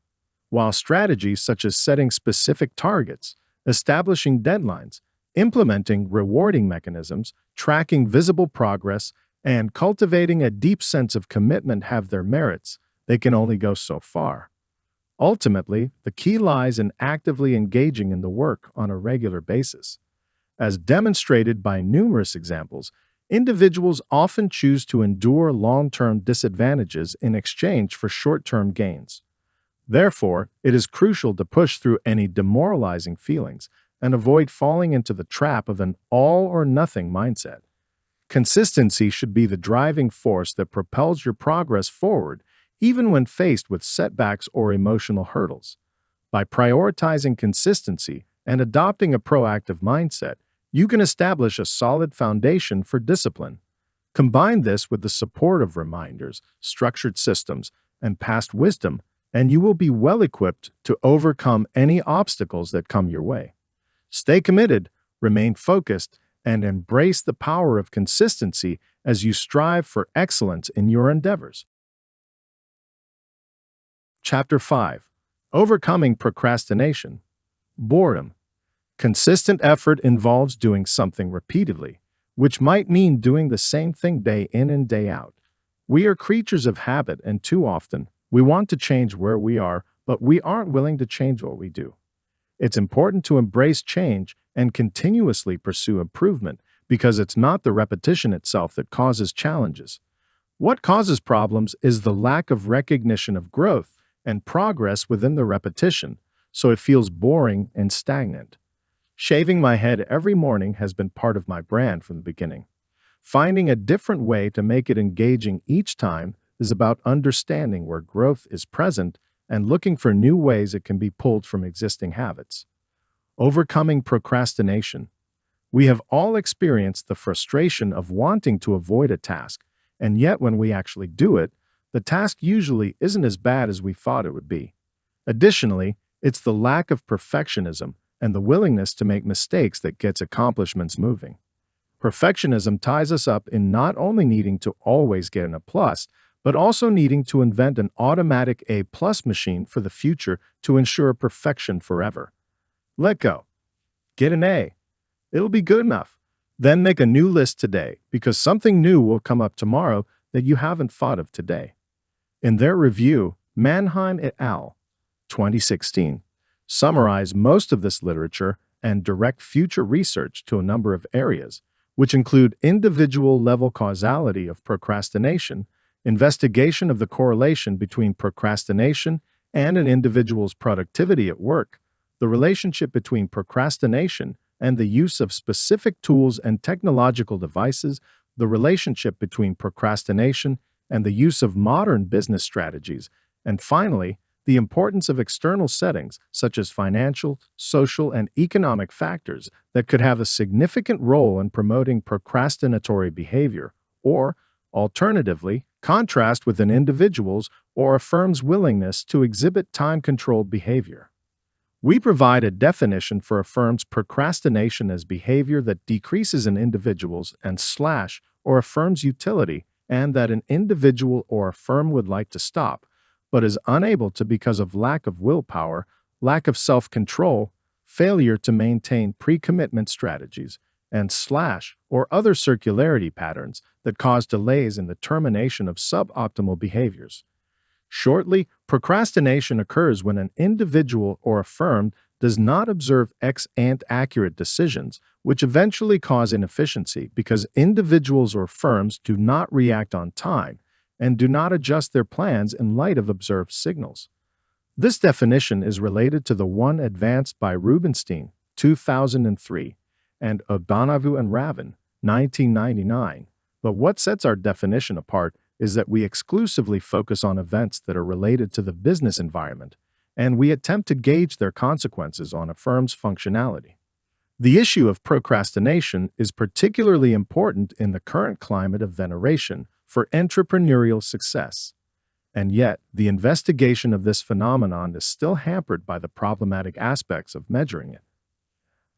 Speaker 1: While strategies such as setting specific targets, establishing deadlines, implementing rewarding mechanisms, tracking visible progress, and cultivating a deep sense of commitment have their merits, they can only go so far. Ultimately, the key lies in actively engaging in the work on a regular basis. As demonstrated by numerous examples, individuals often choose to endure long-term disadvantages in exchange for short-term gains. Therefore, it is crucial to push through any demoralizing feelings and avoid falling into the trap of an all-or-nothing mindset. Consistency should be the driving force that propels your progress forward, even when faced with setbacks or emotional hurdles. By prioritizing consistency and adopting a proactive mindset, you can establish a solid foundation for discipline. Combine this with the support of reminders, structured systems, and past wisdom, and you will be well equipped to overcome any obstacles that come your way. Stay committed, remain focused, and embrace the power of consistency as you strive for excellence in your endeavors. Chapter 5. Overcoming procrastination. Boredom. Consistent effort involves doing something repeatedly, which might mean doing the same thing day in and day out. We are creatures of habit, and too often, we want to change where we are, but we aren't willing to change what we do. It's important to embrace change and continuously pursue improvement because it's not the repetition itself that causes challenges. What causes problems is the lack of recognition of growth and progress within the repetition, so it feels boring and stagnant. Shaving my head every morning has been part of my brand from the beginning. Finding a different way to make it engaging each time is about understanding where growth is present and looking for new ways it can be pulled from existing habits. Overcoming procrastination. We have all experienced the frustration of wanting to avoid a task, and yet when we actually do it, the task usually isn't as bad as we thought it would be. Additionally, it's the lack of perfectionism and the willingness to make mistakes that gets accomplishments moving. Perfectionism ties us up in not only needing to always get an A+, but also needing to invent an automatic A+ machine for the future to ensure perfection forever. Let go. Get an A. It'll be good enough. Then make a new list today because something new will come up tomorrow that you haven't thought of today. In their review, Mannheim et al. 2016 summarize most of this literature and direct future research to a number of areas, which include individual-level causality of procrastination, investigation of the correlation between procrastination and an individual's productivity at work, the relationship between procrastination and the use of specific tools and technological devices, the relationship between procrastination and the use of modern business strategies, and finally, the importance of external settings such as financial, social, and economic factors that could have a significant role in promoting procrastinatory behavior or, alternatively, Contrast with an individual's or a firm's willingness to exhibit time-controlled behavior. We provide a definition for a firm's procrastination as behavior that decreases an individual's and slash or a firm's utility and that an individual or a firm would like to stop, but is unable to because of lack of willpower, lack of self-control, failure to maintain pre-commitment strategies, and slash or other circularity patterns that cause delays in the termination of suboptimal behaviors. Shortly, procrastination occurs when an individual or a firm does not observe ex-ante accurate decisions, which eventually cause inefficiency because individuals or firms do not react on time and do not adjust their plans in light of observed signals. This definition is related to the one advanced by Rubinstein, 2003, and O'Donoghue and Ravin, 1999. But what sets our definition apart is that we exclusively focus on events that are related to the business environment, and we attempt to gauge their consequences on a firm's functionality. The issue of procrastination is particularly important in the current climate of veneration for entrepreneurial success. And yet, the investigation of this phenomenon is still hampered by the problematic aspects of measuring it.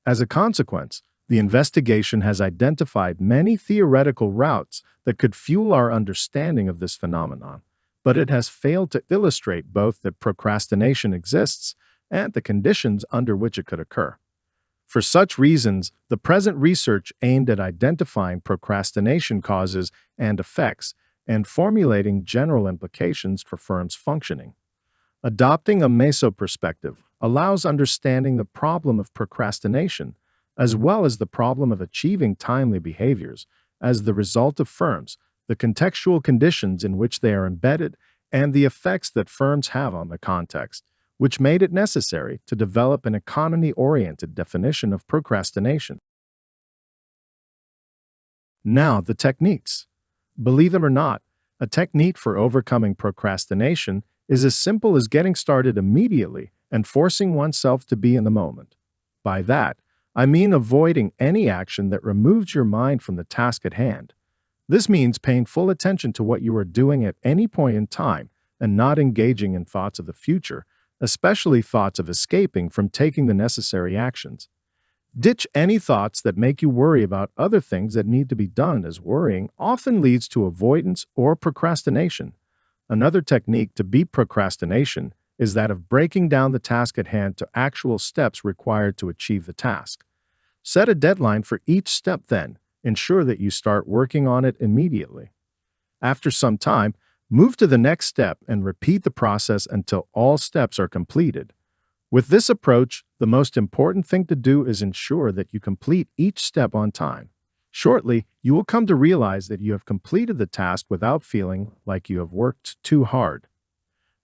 Speaker 1: As a consequence, the investigation has identified many theoretical routes that could fuel our understanding of this phenomenon, but it has failed to illustrate both that procrastination exists and the conditions under which it could occur. For such reasons, the present research aimed at identifying procrastination causes and effects and formulating general implications for firms' functioning. Adopting a meso-perspective allows understanding the problem of procrastination as well as the problem of achieving timely behaviors as the result of firms, the contextual conditions in which they are embedded, and the effects that firms have on the context, which made it necessary to develop an economy-oriented definition of procrastination. Now, the techniques. Believe it or not, a technique for overcoming procrastination is as simple as getting started immediately and forcing oneself to be in the moment. By that, I mean avoiding any action that removes your mind from the task at hand. This means paying full attention to what you are doing at any point in time and not engaging in thoughts of the future, especially thoughts of escaping from taking the necessary actions. Ditch any thoughts that make you worry about other things that need to be done, as worrying often leads to avoidance or procrastination. Another technique to beat procrastination is that of breaking down the task at hand to actual steps required to achieve the task. Set a deadline for each step, then ensure that you start working on it immediately. After some time, move to the next step and repeat the process until all steps are completed. With this approach, the most important thing to do is ensure that you complete each step on time. Shortly, you will come to realize that you have completed the task without feeling like you have worked too hard.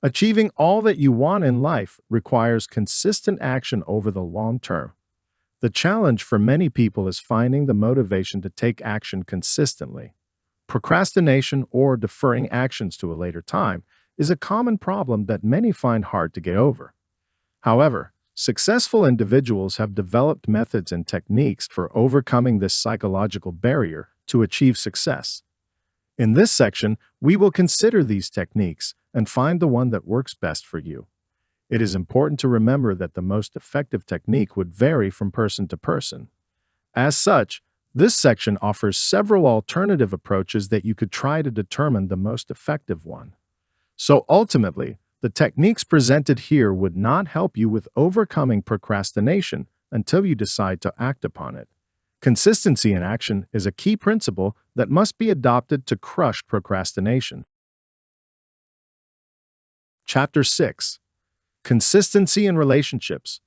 Speaker 1: Achieving all that you want in life requires consistent action over the long term. The challenge for many people is finding the motivation to take action consistently. Procrastination or deferring actions to a later time is a common problem that many find hard to get over. However, successful individuals have developed methods and techniques for overcoming this psychological barrier to achieve success. In this section, we will consider these techniques and find the one that works best for you. It is important to remember that the most effective technique would vary from person to person. As such, this section offers several alternative approaches that you could try to determine the most effective one. So ultimately, the techniques presented here would not help you with overcoming procrastination until you decide to act upon it. Consistency in action is a key principle that must be adopted to crush procrastination. Chapter 6. Consistency in relationships.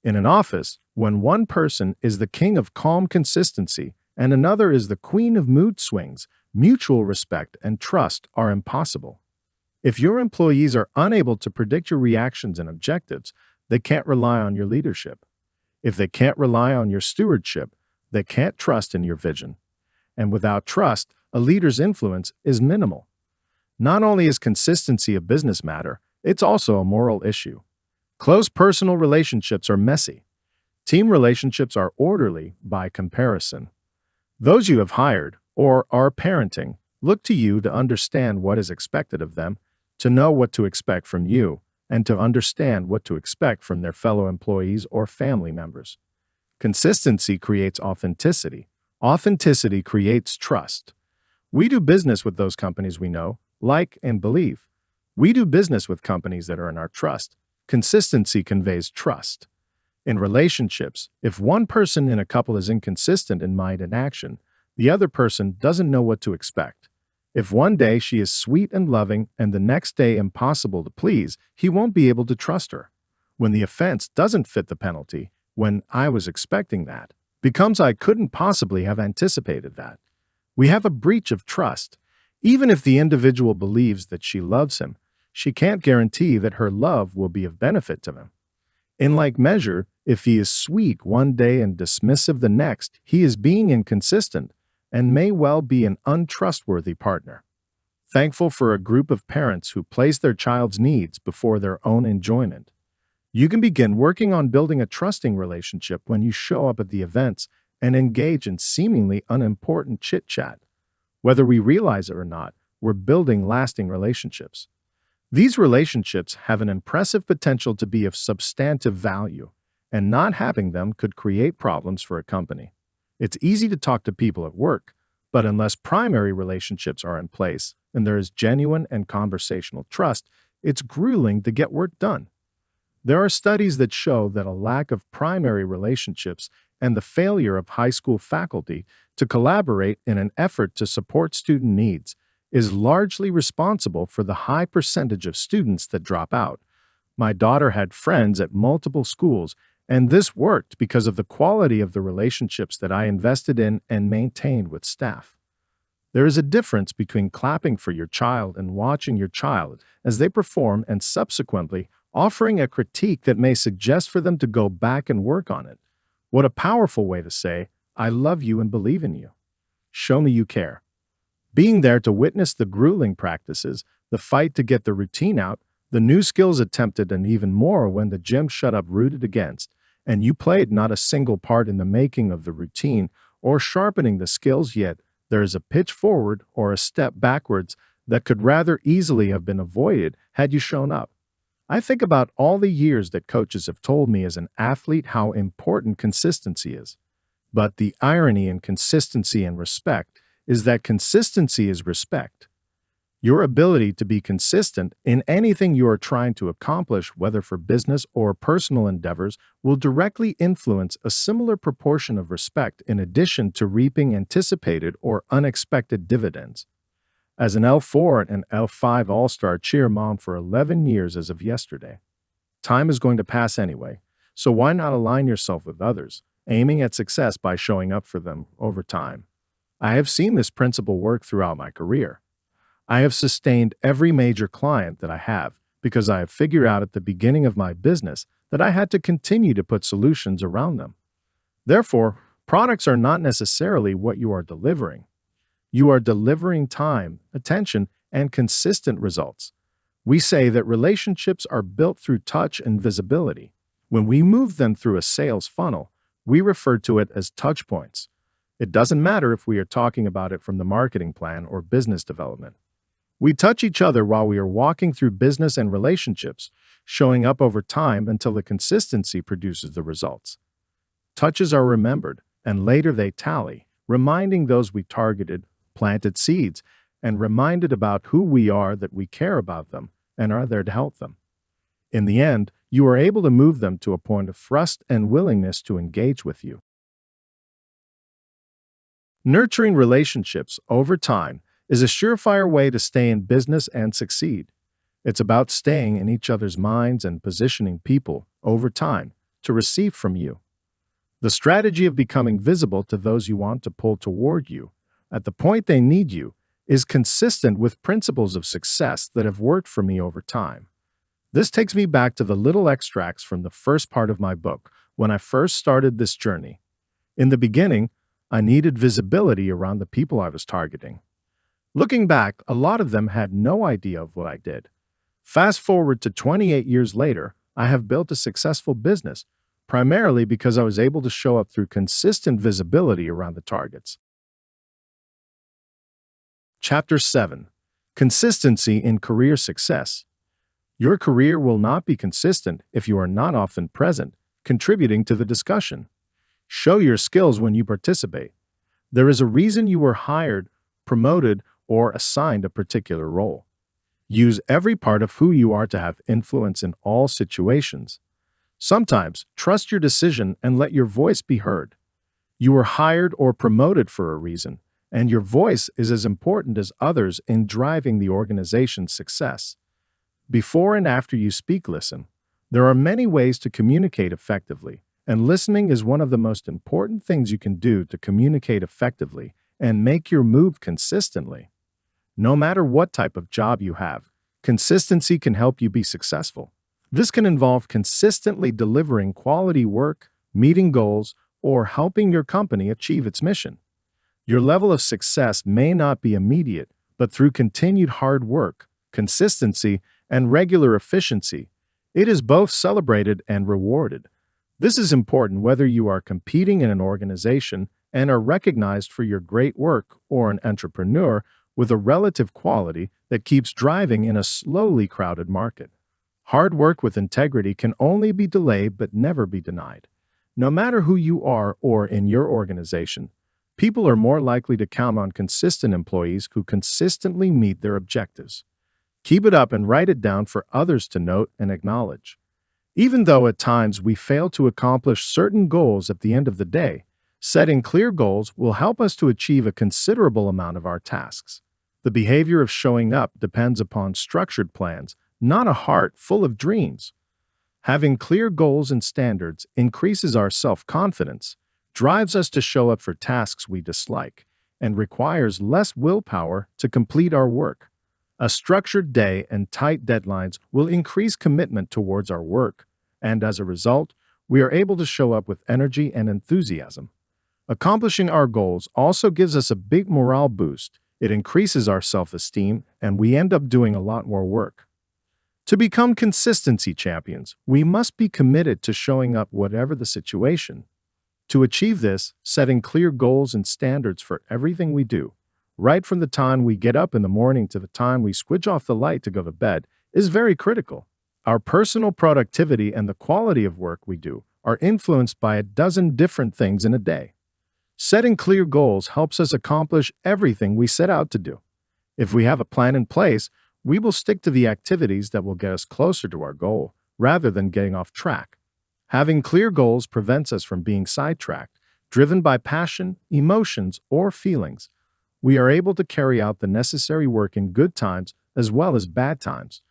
Speaker 1: In an office, when one person is the king of calm consistency and another is the queen of mood swings, mutual respect and trust are impossible. If your employees are unable to predict your reactions and objectives, they can't rely on your leadership. If they can't rely on your stewardship, they can't trust in your vision. And without trust, a leader's influence is minimal. Not only is consistency a business matter, it's also a moral issue. Close personal relationships are messy. Team relationships are orderly by comparison. Those you have hired or are parenting look to you to understand what is expected of them, to know what to expect from you, and to understand what to expect from their fellow employees or family members. Consistency creates authenticity. Authenticity creates trust. We do business with those companies we know, like, and believe. We do business with companies that earn our trust. Consistency conveys trust. In relationships, if one person in a couple is inconsistent in mind and action, the other person doesn't know what to expect. If one day she is sweet and loving and the next day impossible to please, he won't be able to trust her. When the offense doesn't fit the penalty, when I was expecting that, becomes I couldn't possibly have anticipated that. We have a breach of trust. Even if the individual believes that she loves him, she can't guarantee that her love will be of benefit to him. In like measure, if he is sweet one day and dismissive the next, he is being inconsistent and may well be an untrustworthy partner. Thankful for a group of parents who place their child's needs before their own enjoyment. You can begin working on building a trusting relationship when you show up at the events and engage in seemingly unimportant chit-chat. Whether we realize it or not, we're building lasting relationships. These relationships have an impressive potential to be of substantive value, and not having them could create problems for a company. It's easy to talk to people at work, but unless primary relationships are in place and there is genuine and conversational trust, it's grueling to get work done. There are studies that show that a lack of primary relationships and the failure of high school faculty to collaborate in an effort to support student needs is largely responsible for the high percentage of students that drop out. My daughter had friends at multiple schools, and this worked because of the quality of the relationships that I invested in and maintained with staff. There is a difference between clapping for your child and watching your child as they perform and subsequently offering a critique that may suggest for them to go back and work on it. What a powerful way to say, I love you and believe in you. Show me you care. Being there to witness the grueling practices, the fight to get the routine out, the new skills attempted, and even more when the gym shut up rooted against, and you played not a single part in the making of the routine or sharpening the skills, yet there is a pitch forward or a step backwards that could rather easily have been avoided had you shown up. I think about all the years that coaches have told me as an athlete how important consistency is. But the irony in consistency and respect is that consistency is respect. Your ability to be consistent in anything you are trying to accomplish, whether for business or personal endeavors, will directly influence a similar proportion of respect in addition to reaping anticipated or unexpected dividends. As an L4 and L5 All-Star cheer mom for 11 years as of yesterday, time is going to pass anyway, so why not align yourself with others, aiming at success by showing up for them over time? I have seen this principle work throughout my career. I have sustained every major client that I have because I have figured out at the beginning of my business that I had to continue to put solutions around them. Therefore, products are not necessarily what you are delivering. You are delivering time, attention, and consistent results. We say that relationships are built through touch and visibility. When we move them through a sales funnel, we refer to it as touch points. It doesn't matter if we are talking about it from the marketing plan or business development. We touch each other while we are walking through business and relationships, showing up over time until the consistency produces the results. Touches are remembered, and later they tally, reminding those we targeted, planted seeds, and reminded about who we are, that we care about them and are there to help them. In the end, you are able to move them to a point of trust and willingness to engage with you. Nurturing relationships over time is a surefire way to stay in business and succeed. It's about staying in each other's minds and positioning people over time to receive from you. The strategy of becoming visible to those you want to pull toward you at the point they need you is consistent with principles of success that have worked for me over time. This takes me back to the little extracts from the first part of my book when I first started this journey. In the beginning, I needed visibility around the people I was targeting. Looking back, a lot of them had no idea of what I did. Fast forward to 28 years later, I have built a successful business, primarily because I was able to show up through consistent visibility around the targets. Chapter 7. Consistency in Career Success. Your career will not be consistent if you are not often present, contributing to the discussion. Show your skills when you participate. There is a reason you were hired, promoted, or assigned a particular role. Use every part of who you are to have influence in all situations. Sometimes, trust your decision and let your voice be heard. You were hired or promoted for a reason, and your voice is as important as others in driving the organization's success. Before and after you speak, listen. There are many ways to communicate effectively, and listening is one of the most important things you can do to communicate effectively and make your move consistently. No matter what type of job you have, consistency can help you be successful. This can involve consistently delivering quality work, meeting goals, or helping your company achieve its mission. Your level of success may not be immediate, but through continued hard work, consistency, and regular efficiency, it is both celebrated and rewarded. This is important whether you are competing in an organization and are recognized for your great work or an entrepreneur with a relative quality that keeps driving in a slowly crowded market. Hard work with integrity can only be delayed but never be denied. No matter who you are or in your organization, people are more likely to count on consistent employees who consistently meet their objectives. Keep it up and write it down for others to note and acknowledge. Even though at times we fail to accomplish certain goals at the end of the day, setting clear goals will help us to achieve a considerable amount of our tasks. The behavior of showing up depends upon structured plans, not a heart full of dreams. Having clear goals and standards increases our self-confidence, drives us to show up for tasks we dislike, and requires less willpower to complete our work. A structured day and tight deadlines will increase commitment towards our work, and as a result, we are able to show up with energy and enthusiasm. Accomplishing our goals also gives us a big morale boost. It increases our self-esteem, and we end up doing a lot more work. To become consistency champions, we must be committed to showing up whatever the situation. To achieve this, setting clear goals and standards for everything we do, right from the time we get up in the morning to the time we switch off the light to go to bed, is very critical. Our personal productivity and the quality of work we do are influenced by a dozen different things in a day. Setting clear goals helps us accomplish everything we set out to do. If we have a plan in place, we will stick to the activities that will get us closer to our goal, rather than getting off track. Having clear goals prevents us from being sidetracked, driven by passion, emotions, or feelings. We are able to carry out the necessary work in good times as well as bad times.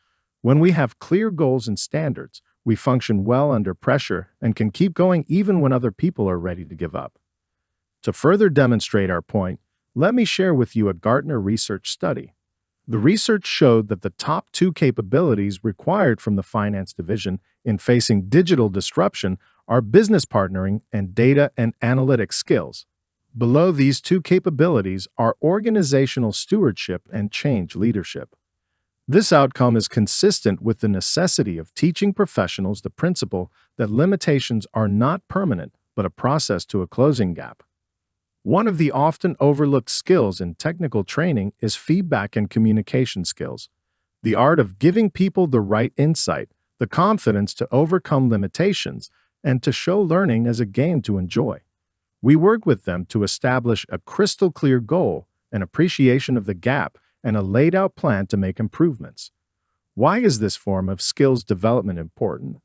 Speaker 1: When we have clear goals and standards, we function well under pressure and can keep going even when other people are ready to give up. To further demonstrate our point, let me share with you a Gartner research study. The research showed that the top 2 capabilities required from the finance division in facing digital disruption are business partnering and data and analytics skills. Below these 2 capabilities are organizational stewardship and change leadership. This outcome is consistent with the necessity of teaching professionals the principle that limitations are not permanent but a process to a closing gap. One of the often overlooked skills in technical training is feedback and communication skills. The art of giving people the right insight, the confidence to overcome limitations, and to show learning as a game to enjoy. We work with them to establish a crystal clear goal, an appreciation of the gap, and a laid-out plan to make improvements. Why is this form of skills development important?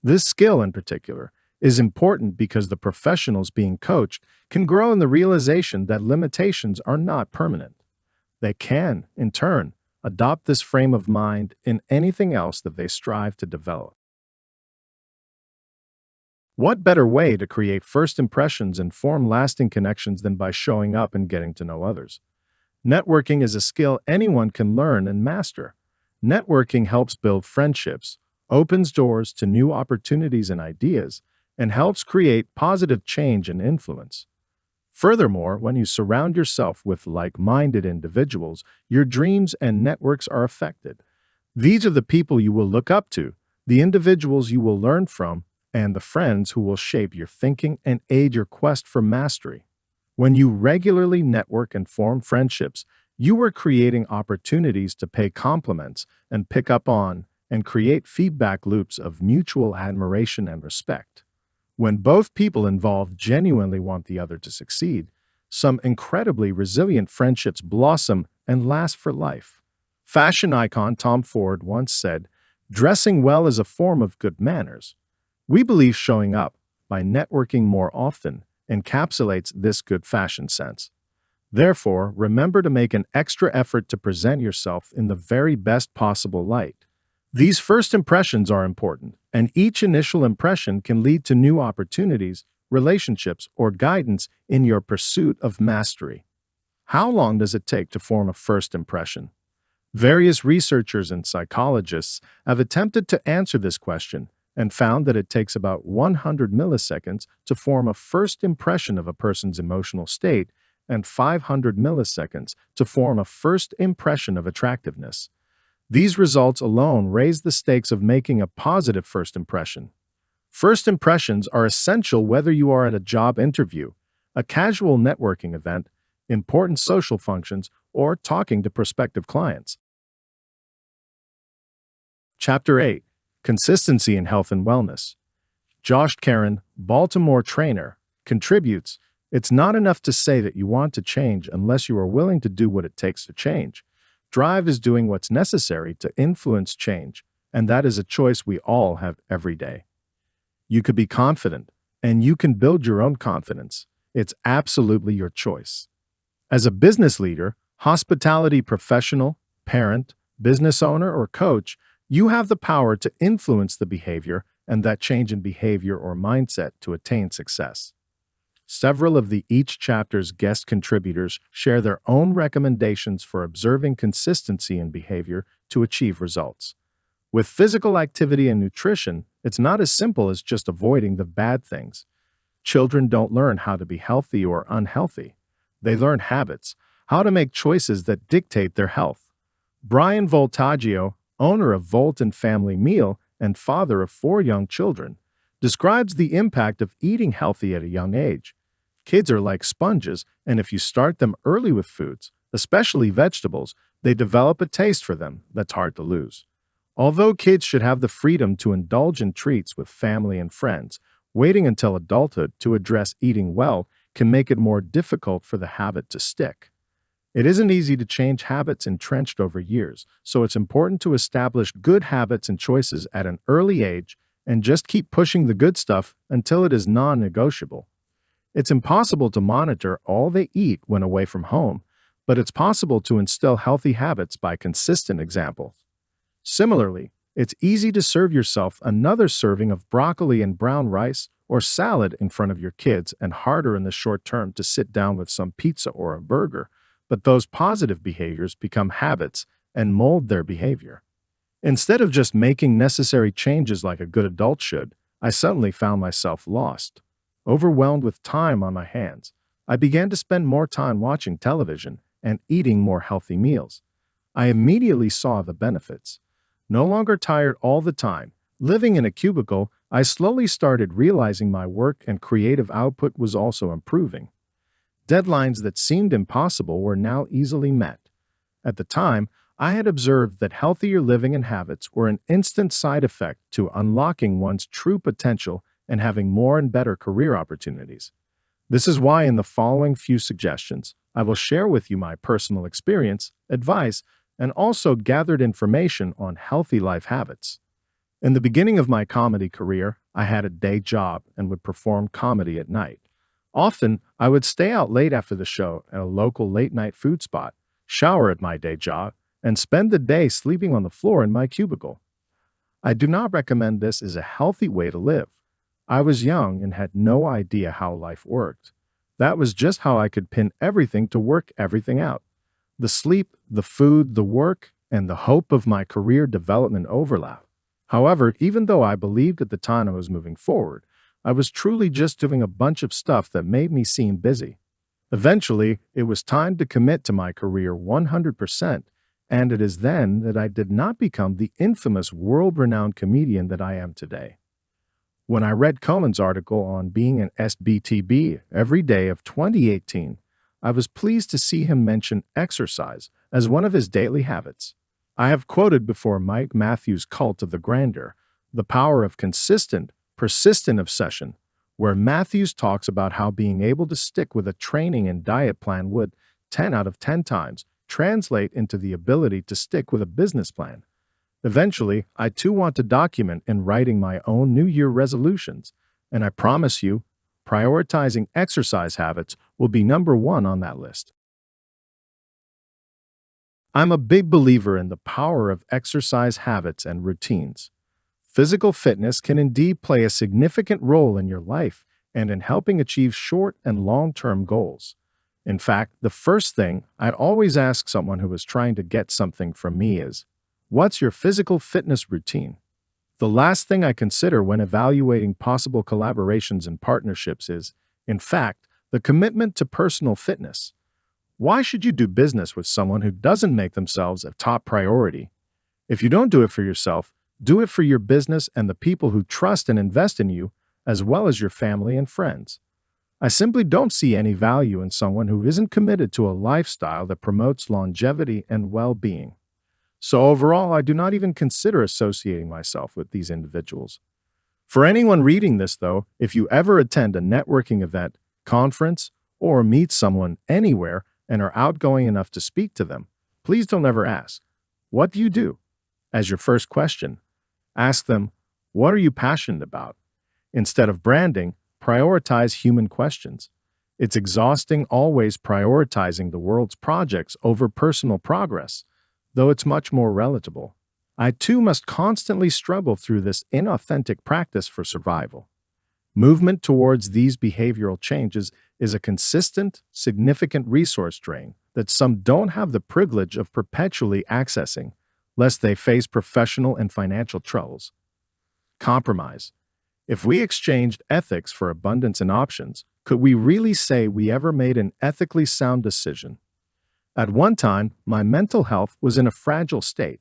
Speaker 1: This skill in particular is important because the professionals being coached can grow in the realization that limitations are not permanent. They can, in turn, adopt this frame of mind in anything else that they strive to develop. What better way to create first impressions and form lasting connections than by showing up and getting to know others? Networking is a skill anyone can learn and master. Networking helps build friendships, opens doors to new opportunities and ideas, and helps create positive change and influence. Furthermore, when you surround yourself with like-minded individuals, your dreams and networks are affected. These are the people you will look up to, the individuals you will learn from, and the friends who will shape your thinking and aid your quest for mastery. When you regularly network and form friendships, You were creating opportunities to pay compliments and pick up on and create feedback loops of mutual admiration and respect. When both people involved genuinely want the other to succeed, some incredibly resilient friendships blossom and last for life. Fashion icon Tom Ford once said, "Dressing well is a form of good manners." We believe showing up by networking more often encapsulates this good fashion sense. Therefore, remember to make an extra effort to present yourself in the very best possible light. These first impressions are important, and each initial impression can lead to new opportunities, relationships, or guidance in your pursuit of mastery. How long does it take to form a first impression? Various researchers and psychologists have attempted to answer this question and found that it takes about 100 milliseconds to form a first impression of a person's emotional state and 500 milliseconds to form a first impression of attractiveness. These results alone raise the stakes of making a positive first impression. First impressions are essential whether you are at a job interview, a casual networking event, important social functions, or talking to prospective clients. Chapter 8: Consistency in Health and Wellness. Josh Caron, Baltimore trainer, contributes, "It's not enough to say that you want to change unless you are willing to do what it takes to change. Drive is doing what's necessary to influence change, and that is a choice we all have every day." You could be confident, and you can build your own confidence. It's absolutely your choice. As a business leader, hospitality professional, parent, business owner, or coach, you have the power to influence the behavior and that change in behavior or mindset to attain success. Several of each chapter's guest contributors share their own recommendations for observing consistency in behavior to achieve results. With physical activity and nutrition, it's not as simple as just avoiding the bad things. Children don't learn how to be healthy or unhealthy. They learn habits, how to make choices that dictate their health. Brian Voltaggio, owner of Volt and Family Meal and father of 4 young children, describes the impact of eating healthy at a young age. Kids are like sponges, and if you start them early with foods, especially vegetables, they develop a taste for them that's hard to lose. Although kids should have the freedom to indulge in treats with family and friends, waiting until adulthood to address eating well can make it more difficult for the habit to stick. It isn't easy to change habits entrenched over years, so it's important to establish good habits and choices at an early age and just keep pushing the good stuff until it is non-negotiable. It's impossible to monitor all they eat when away from home, but it's possible to instill healthy habits by consistent example. Similarly, it's easy to serve yourself another serving of broccoli and brown rice or salad in front of your kids and harder in the short term to sit down with some pizza or a burger, but those positive behaviors become habits and mold their behavior. Instead of just making necessary changes like a good adult should, I suddenly found myself lost. Overwhelmed with time on my hands, I began to spend more time watching television and eating more healthy meals. I immediately saw the benefits. No longer tired all the time, living in a cubicle, I slowly started realizing my work and creative output was also improving. Deadlines that seemed impossible were now easily met. At the time, I had observed that healthier living and habits were an instant side effect to unlocking one's true potential and having more and better career opportunities. This is why in the following few suggestions, I will share with you my personal experience, advice, and also gathered information on healthy life habits. In the beginning of my comedy career, I had a day job and would perform comedy at night. Often, I would stay out late after the show at a local late-night food spot, shower at my day job, and spend the day sleeping on the floor in my cubicle. I do not recommend this as a healthy way to live. I was young and had no idea how life worked. That was just how I could pin everything to work everything out. The sleep, the food, the work, and the hope of my career development overlap. However, even though I believed at the time I was moving forward, I was truly just doing a bunch of stuff that made me seem busy. Eventually, it was time to commit to my career 100%, and it is then that I did not become the infamous world-renowned comedian that I am today. When I read Cohen's article on being an SBTB every day of 2018, I was pleased to see him mention exercise as one of his daily habits. I have quoted before Mike Matthews' Cult of the Grandeur, The Power of Consistent, Persistent Obsession, where Matthews talks about how being able to stick with a training and diet plan would, 10 out of 10 times, translate into the ability to stick with a business plan. Eventually, I too want to document in writing my own New Year resolutions, and I promise you, prioritizing exercise habits will be number one on that list. I'm a big believer in the power of exercise habits and routines. Physical fitness can indeed play a significant role in your life and in helping achieve short and long-term goals. In fact, the first thing I'd always ask someone who is trying to get something from me is, what's your physical fitness routine? The last thing I consider when evaluating possible collaborations and partnerships is, in fact, the commitment to personal fitness. Why should you do business with someone who doesn't make themselves a top priority? If you don't do it for yourself, do it for your business and the people who trust and invest in you, as well as your family and friends. I simply don't see any value in someone who isn't committed to a lifestyle that promotes longevity and well-being. So overall, I do not even consider associating myself with these individuals. For anyone reading this, though, if you ever attend a networking event, conference, or meet someone anywhere and are outgoing enough to speak to them, please don't ever ask, "What do you do?" as your first question. Ask them, "What are you passionate about?" Instead of branding, prioritize human questions. It's exhausting always prioritizing the world's projects over personal progress, though it's much more relatable. I too must constantly struggle through this inauthentic practice for survival. Movement towards these behavioral changes is a consistent, significant resource drain that some don't have the privilege of perpetually accessing, lest they face professional and financial troubles. Compromise. If we exchanged ethics for abundance and options, could we really say we ever made an ethically sound decision? At one time, my mental health was in a fragile state.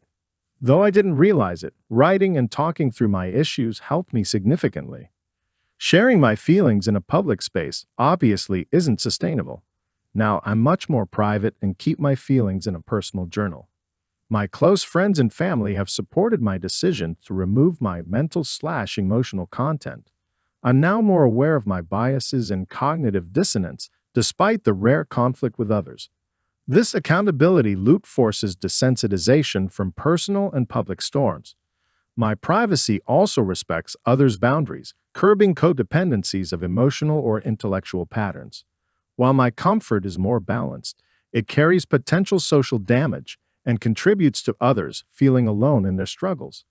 Speaker 1: Though I didn't realize it, writing and talking through my issues helped me significantly. Sharing my feelings in a public space obviously isn't sustainable. Now I'm much more private and keep my feelings in a personal journal. My close friends and family have supported my decision to remove my mental/emotional content. I'm now more aware of my biases and cognitive dissonance, despite the rare conflict with others. This accountability loop forces desensitization from personal and public storms. My privacy also respects others' boundaries, curbing codependencies of emotional or intellectual patterns. While my comfort is more balanced, it carries potential social damage and contributes to others feeling alone in their struggles.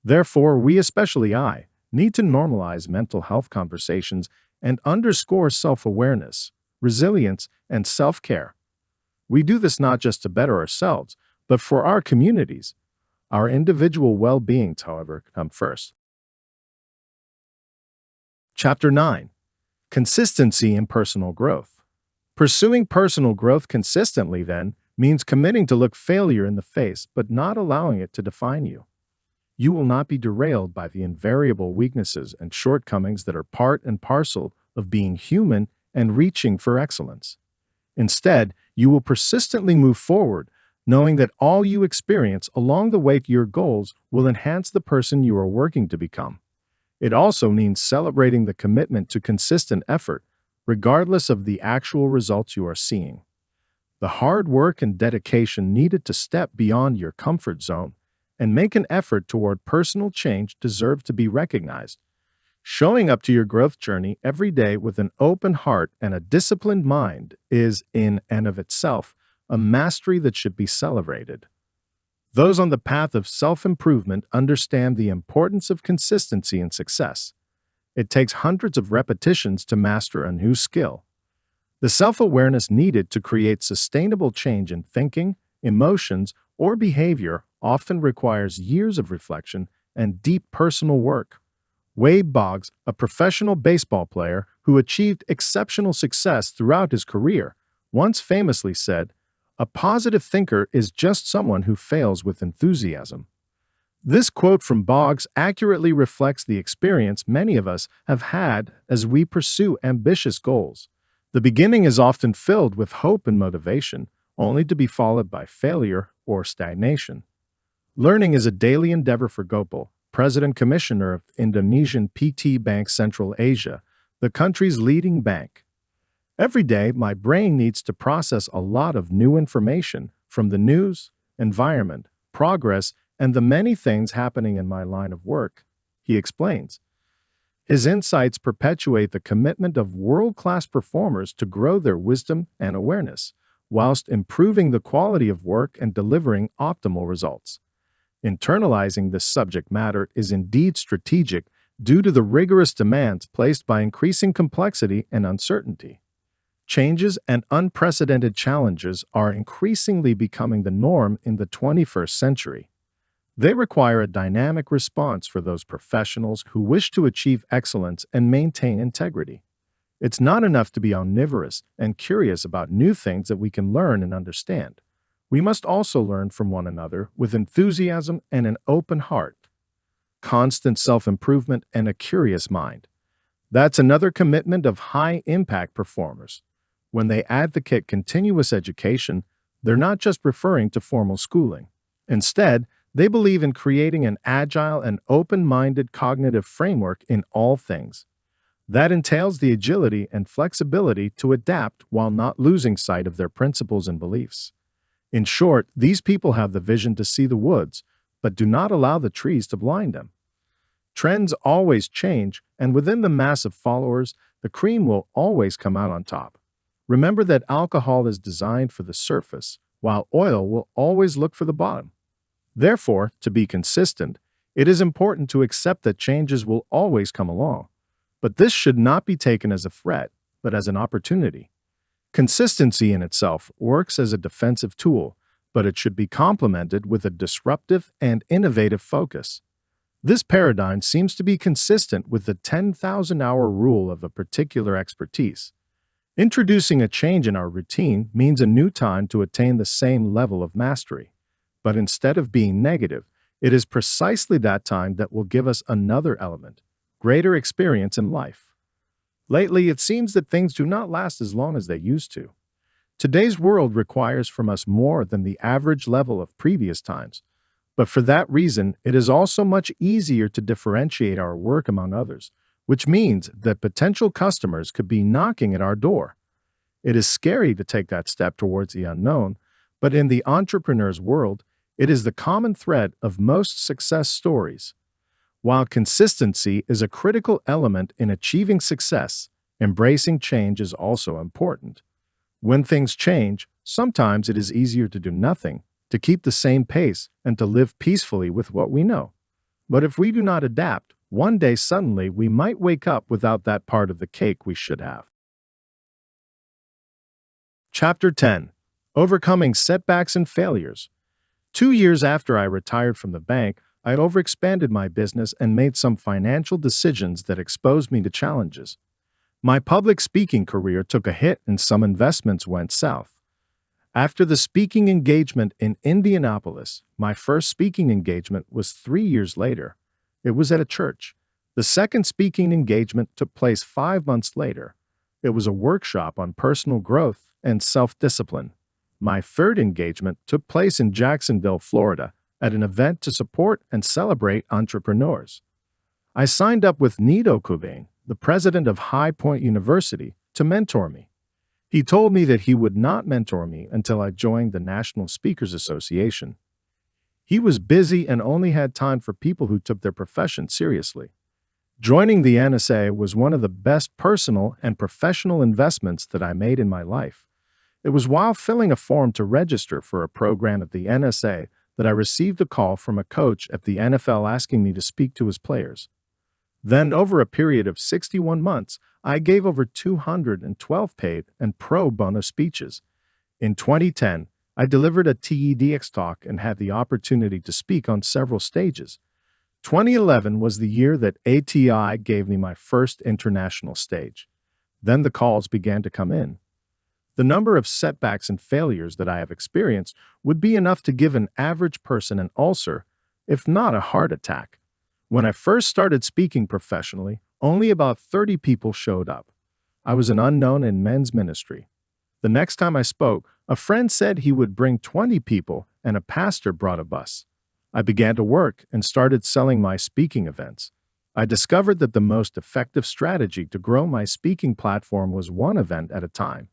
Speaker 1: Therefore, we, especially I, need to normalize mental health conversations and underscore self-awareness, resilience, and self-care. We do this not just to better ourselves, but for our communities. Our individual well-beings, however, come first. Chapter 9. Consistency in personal growth. Pursuing personal growth consistently, then, means committing to look failure in the face but not allowing it to define you. You will not be derailed by the invariable weaknesses and shortcomings that are part and parcel of being human and reaching for excellence. Instead, you will persistently move forward, knowing that all you experience along the way to your goals will enhance the person you are working to become. It also means celebrating the commitment to consistent effort, regardless of the actual results you are seeing. The hard work and dedication needed to step beyond your comfort zone and make an effort toward personal change deserve to be recognized. Showing up to your growth journey every day with an open heart and a disciplined mind is, in and of itself, a mastery that should be celebrated. Those on the path of self-improvement understand the importance of consistency and success. It takes hundreds of repetitions to master a new skill. The self-awareness needed to create sustainable change in thinking, emotions, or behavior often requires years of reflection and deep personal work. Wade Boggs, a professional baseball player who achieved exceptional success throughout his career, once famously said, "A positive thinker is just someone who fails with enthusiasm." This quote from Boggs accurately reflects the experience many of us have had as we pursue ambitious goals. The beginning is often filled with hope and motivation, only to be followed by failure or stagnation. Learning is a daily endeavor for Gopal, President Commissioner of Indonesian PT Bank Central Asia, the country's leading bank. Every day, my brain needs to process a lot of new information from the news, environment, progress, and the many things happening in my line of work, he explains. His insights perpetuate the commitment of world-class performers to grow their wisdom and awareness, whilst improving the quality of work and delivering optimal results. Internalizing this subject matter is indeed strategic due to the rigorous demands placed by increasing complexity and uncertainty. Changes and unprecedented challenges are increasingly becoming the norm in the 21st century. They require a dynamic response for those professionals who wish to achieve excellence and maintain integrity. It's not enough to be omnivorous and curious about new things that we can learn and understand. We must also learn from one another with enthusiasm and an open heart, constant self-improvement, and a curious mind. That's another commitment of high-impact performers. When they advocate continuous education, they're not just referring to formal schooling. Instead, they believe in creating an agile and open-minded cognitive framework in all things. That entails the agility and flexibility to adapt while not losing sight of their principles and beliefs. In short, these people have the vision to see the woods, but do not allow the trees to blind them. Trends always change, and within the mass of followers, the cream will always come out on top. Remember that alcohol is designed for the surface, while oil will always look for the bottom. Therefore, to be consistent, it is important to accept that changes will always come along. But this should not be taken as a threat, but as an opportunity. Consistency in itself works as a defensive tool, but it should be complemented with a disruptive and innovative focus. This paradigm seems to be consistent with the 10,000-hour rule of a particular expertise. Introducing a change in our routine means a new time to attain the same level of mastery. But instead of being negative, it is precisely that time that will give us another element, greater experience in life. Lately, it seems that things do not last as long as they used to. Today's world requires from us more than the average level of previous times. But for that reason, it is also much easier to differentiate our work among others, which means that potential customers could be knocking at our door. It is scary to take that step towards the unknown, but in the entrepreneur's world, it is the common thread of most success stories. While consistency is a critical element in achieving success, embracing change is also important. When things change, sometimes it is easier to do nothing, to keep the same pace, and to live peacefully with what we know. But if we do not adapt, one day suddenly we might wake up without that part of the cake we should have. Chapter 10. Overcoming Setbacks and Failures. 2 years after I retired from the bank, I had overexpanded my business and made some financial decisions that exposed me to challenges. My public speaking career took a hit and some investments went south. After the speaking engagement in Indianapolis, my first speaking engagement was 3 years later. It was at a church. The second speaking engagement took place 5 months later. It was a workshop on personal growth and self-discipline. My third engagement took place in Jacksonville, Florida, at an event to support and celebrate entrepreneurs. I signed up with Nido Kubain, the president of High Point University, to mentor me. He told me that he would not mentor me until I joined the National Speakers Association. He was busy and only had time for people who took their profession seriously. Joining the NSA was one of the best personal and professional investments that I made in my life. It was while filling a form to register for a program at the NSA that I received a call from a coach at the NFL asking me to speak to his players. Then, over a period of 61 months, I gave over 212 paid and pro bono speeches. In 2010, I delivered a TEDx talk and had the opportunity to speak on several stages. 2011 was the year that ATI gave me my first international stage. Then the calls began to come in. The number of setbacks and failures that I have experienced would be enough to give an average person an ulcer, if not a heart attack. When I first started speaking professionally, only about 30 people showed up. I was an unknown in men's ministry. The next time I spoke, a friend said he would bring 20 people, and a pastor brought a bus. I began to work and started selling my speaking events. I discovered that the most effective strategy to grow my speaking platform was one event at a time.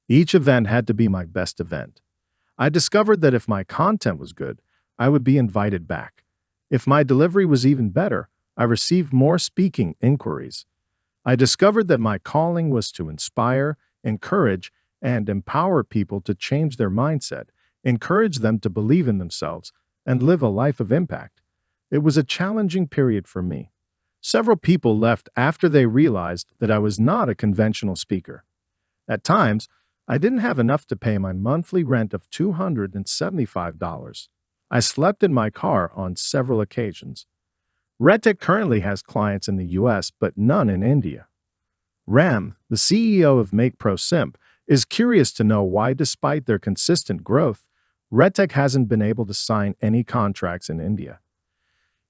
Speaker 1: Each event had to be my best event. I discovered that if my content was good, I would be invited back. If my delivery was even better, I received more speaking inquiries. I discovered that my calling was to inspire, encourage, and empower people to change their mindset, encourage them to believe in themselves, and live a life of impact. It was a challenging period for me. Several people left after they realized that I was not a conventional speaker. At times, I didn't have enough to pay my monthly rent of $275. I slept in my car on several occasions. RedTech currently has clients in the US, but none in India. Ram, the CEO of Make Pro Simp, is curious to know why, despite their consistent growth, RedTech hasn't been able to sign any contracts in India.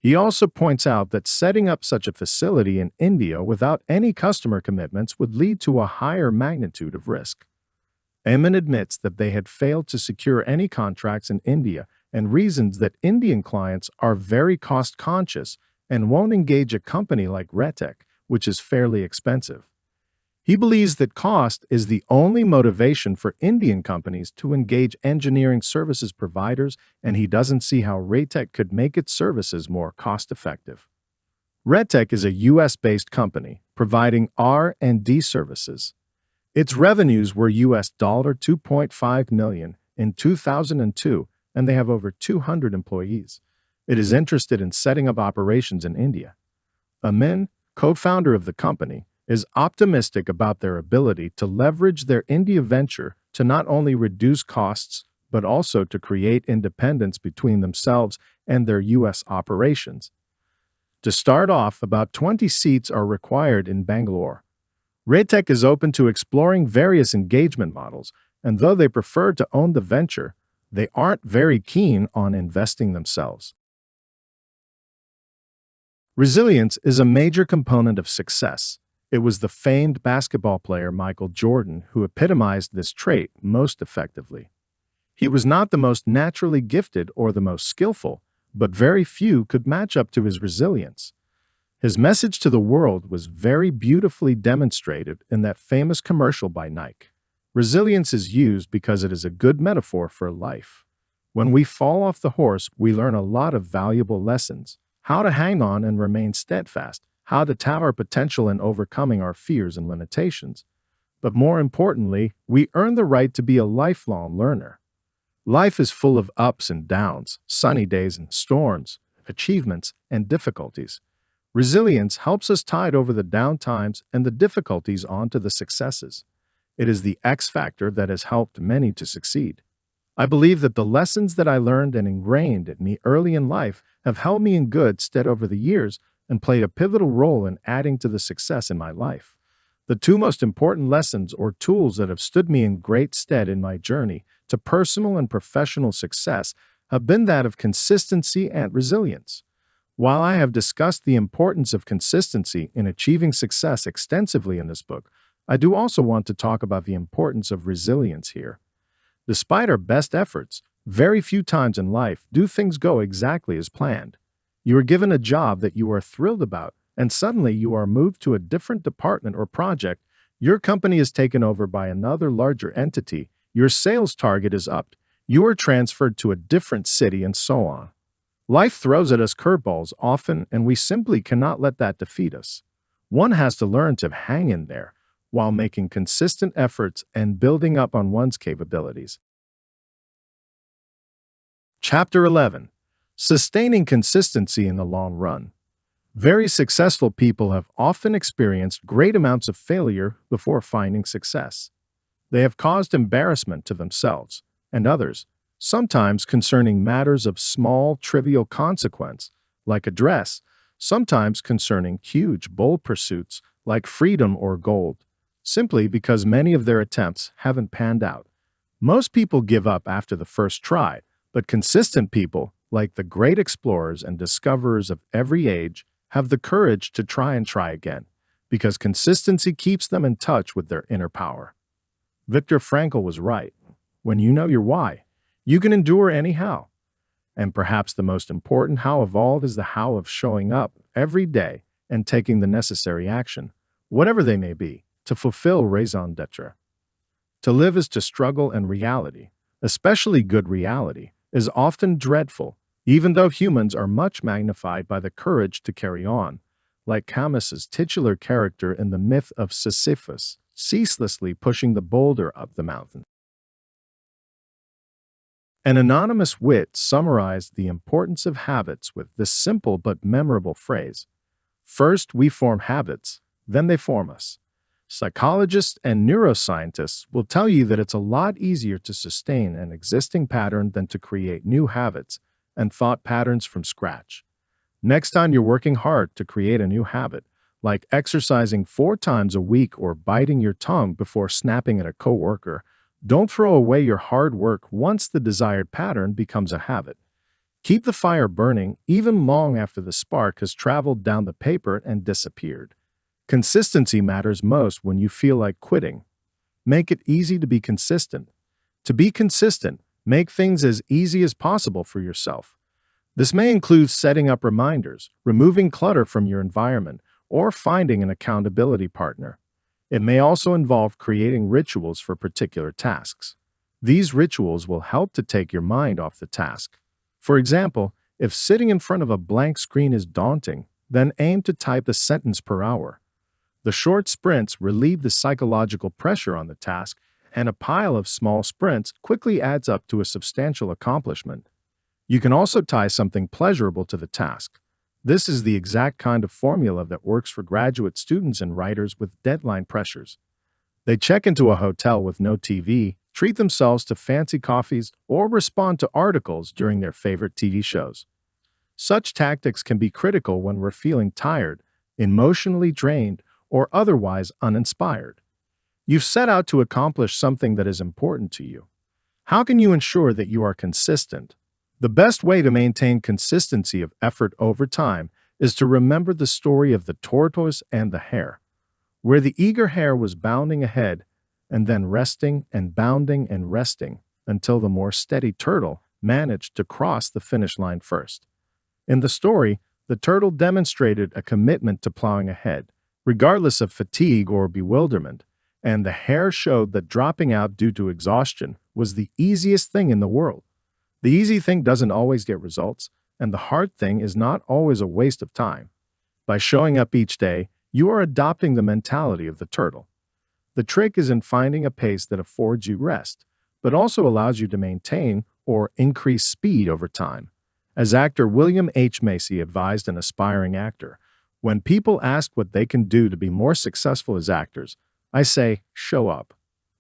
Speaker 1: He also points out that setting up such a facility in India without any customer commitments would lead to a higher magnitude of risk. Eamon admits that they had failed to secure any contracts in India and reasons that Indian clients are very cost-conscious and won't engage a company like RedTech, which is fairly expensive. He believes that cost is the only motivation for Indian companies to engage engineering services providers, and he doesn't see how RedTech could make its services more cost-effective. RedTech is a US-based company providing R&D services. Its revenues were $2.5 million in 2002, and they have over 200 employees. It is interested in setting up operations in India. Amin, co-founder of the company, is optimistic about their ability to leverage their India venture to not only reduce costs, but also to create independence between themselves and their US operations. To start off, about 20 seats are required in Bangalore. RedTech is open to exploring various engagement models, and though they prefer to own the venture, they aren't very keen on investing themselves. Resilience is a major component of success. It was the famed basketball player Michael Jordan who epitomized this trait most effectively. He was not the most naturally gifted or the most skillful, but very few could match up to his resilience. His message to the world was very beautifully demonstrated in that famous commercial by Nike. Resilience is used because it is a good metaphor for life. When we fall off the horse, we learn a lot of valuable lessons: how to hang on and remain steadfast, how to tap our potential in overcoming our fears and limitations. But more importantly, we earn the right to be a lifelong learner. Life is full of ups and downs, sunny days and storms, achievements and difficulties. Resilience helps us tide over the down times and the difficulties onto the successes. It is the X factor that has helped many to succeed. I believe that the lessons that I learned and ingrained in me early in life have held me in good stead over the years and played a pivotal role in adding to the success in my life. The two most important lessons or tools that have stood me in great stead in my journey to personal and professional success have been that of consistency and resilience. While I have discussed the importance of consistency in achieving success extensively in this book, I do also want to talk about the importance of resilience here. Despite our best efforts, very few times in life do things go exactly as planned. You are given a job that you are thrilled about, and suddenly you are moved to a different department or project, your company is taken over by another larger entity, your sales target is upped, you are transferred to a different city, and so on. Life throws at us curveballs often, and we simply cannot let that defeat us. One has to learn to hang in there while making consistent efforts and building up on one's capabilities. Chapter 11. Sustaining consistency in the long run. Very successful people have often experienced great amounts of failure before finding success. They have caused embarrassment to themselves and others, sometimes concerning matters of small, trivial consequence, like a dress, sometimes concerning huge, bold pursuits, like freedom or gold, simply because many of their attempts haven't panned out. Most people give up after the first try, but consistent people, like the great explorers and discoverers of every age, have the courage to try again, because consistency keeps them in touch with their inner power. Viktor Frankl was right. When you know your why, you can endure anyhow. And perhaps the most important how evolved is the how of showing up every day and taking the necessary action, whatever they may be, to fulfill raison d'etre. To live is to struggle, and reality, especially good reality, is often dreadful, even though humans are much magnified by the courage to carry on, like Camus's titular character in the myth of Sisyphus, ceaselessly pushing the boulder up the mountain. An anonymous wit summarized the importance of habits with this simple but memorable phrase: "First we form habits, then they form us." Psychologists and neuroscientists will tell you that it's a lot easier to sustain an existing pattern than to create new habits and thought patterns from scratch. Next time you're working hard to create a new habit, like exercising 4 times a week or biting your tongue before snapping at a coworker, don't throw away your hard work once the desired pattern becomes a habit. Keep the fire burning even long after the spark has traveled down the paper and disappeared. Consistency matters most when you feel like quitting. Make it easy to be consistent. To be consistent, make things as easy as possible for yourself. This may include setting up reminders, removing clutter from your environment, or finding an accountability partner. It may also involve creating rituals for particular tasks. These rituals will help to take your mind off the task. For example, if sitting in front of a blank screen is daunting, then aim to type a sentence per hour. The short sprints relieve the psychological pressure on the task, and a pile of small sprints quickly adds up to a substantial accomplishment. You can also tie something pleasurable to the task. This is the exact kind of formula that works for graduate students and writers with deadline pressures. They check into a hotel with no TV, treat themselves to fancy coffees, or respond to articles during their favorite TV shows. Such tactics can be critical when we're feeling tired, emotionally drained, or otherwise uninspired. You've set out to accomplish something that is important to you. How can you ensure that you are consistent? The best way to maintain consistency of effort over time is to remember the story of the tortoise and the hare, where the eager hare was bounding ahead and then resting and bounding and resting until the more steady turtle managed to cross the finish line first. In the story, the turtle demonstrated a commitment to plowing ahead, regardless of fatigue or bewilderment, and the hare showed that dropping out due to exhaustion was the easiest thing in the world. The easy thing doesn't always get results, and the hard thing is not always a waste of time. By showing up each day, you are adopting the mentality of the turtle. The trick is in finding a pace that affords you rest, but also allows you to maintain or increase speed over time. As actor William H. Macy advised an aspiring actor, "When people ask what they can do to be more successful as actors, I say, show up."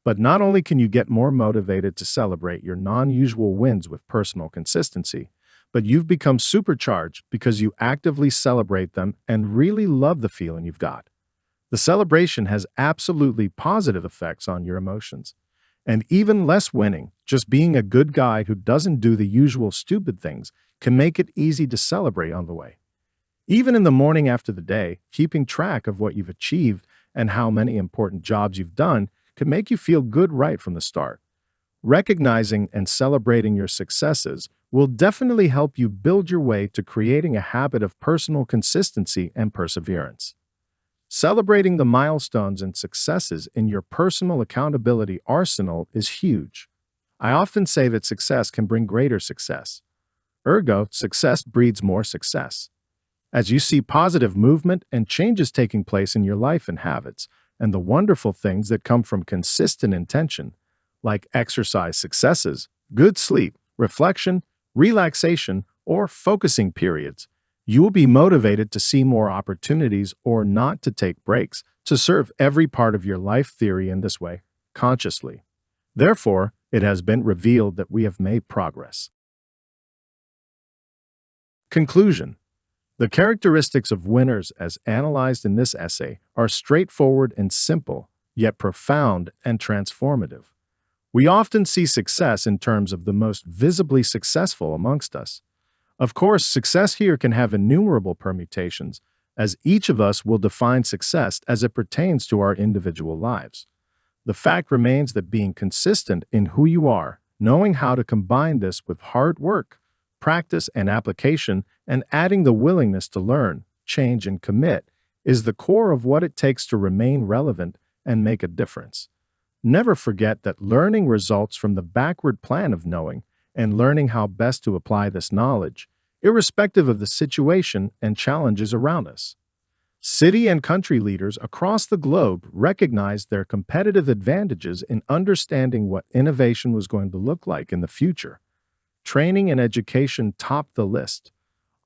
Speaker 1: But not only can you get more motivated to celebrate your non-usual wins with personal consistency, but you've become supercharged because you actively celebrate them and really love the feeling you've got. The celebration has absolutely positive effects on your emotions. And even less winning, just being a good guy who doesn't do the usual stupid things, can make it easy to celebrate on the way. Even in the morning after the day, keeping track of what you've achieved and how many important jobs you've done can make you feel good right from the start. Recognizing and celebrating your successes will definitely help you build your way to creating a habit of personal consistency and perseverance. Celebrating the milestones and successes in your personal accountability arsenal is huge. I often say that success can bring greater success. Ergo, success breeds more success. As you see positive movement and changes taking place in your life and habits, and the wonderful things that come from consistent intention, like exercise successes, good sleep, reflection, relaxation, or focusing periods, you will be motivated to see more opportunities or not to take breaks, to serve every part of your life theory in this way, consciously. Therefore, it has been revealed that we have made progress. Conclusion. The characteristics of winners as analyzed in this essay are straightforward and simple, yet profound and transformative. We often see success in terms of the most visibly successful amongst us. Of course, success here can have innumerable permutations, as each of us will define success as it pertains to our individual lives. The fact remains that being consistent in who you are, knowing how to combine this with hard work, practice, and application, and adding the willingness to learn, change, and commit is the core of what it takes to remain relevant and make a difference. Never forget that learning results from the backward plan of knowing and learning how best to apply this knowledge, irrespective of the situation and challenges around us. City and country leaders across the globe recognized their competitive advantages in understanding what innovation was going to look like in the future. Training and education topped the list.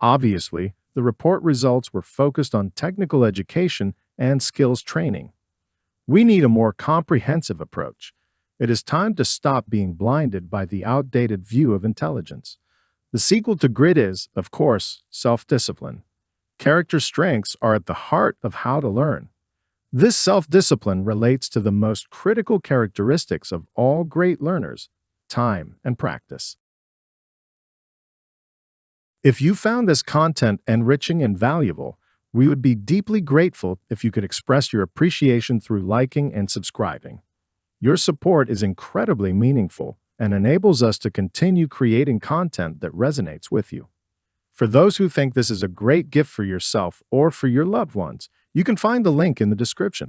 Speaker 1: Obviously, the report results were focused on technical education and skills training. We need a more comprehensive approach. It is time to stop being blinded by the outdated view of intelligence. The sequel to grit is, of course, self-discipline. Character strengths are at the heart of how to learn. This self-discipline relates to the most critical characteristics of all great learners: time and practice. If you found this content enriching and valuable, we would be deeply grateful if you could express your appreciation through liking and subscribing. Your support is incredibly meaningful and enables us to continue creating content that resonates with you. For those who think this is a great gift for yourself or for your loved ones, you can find the link in the description.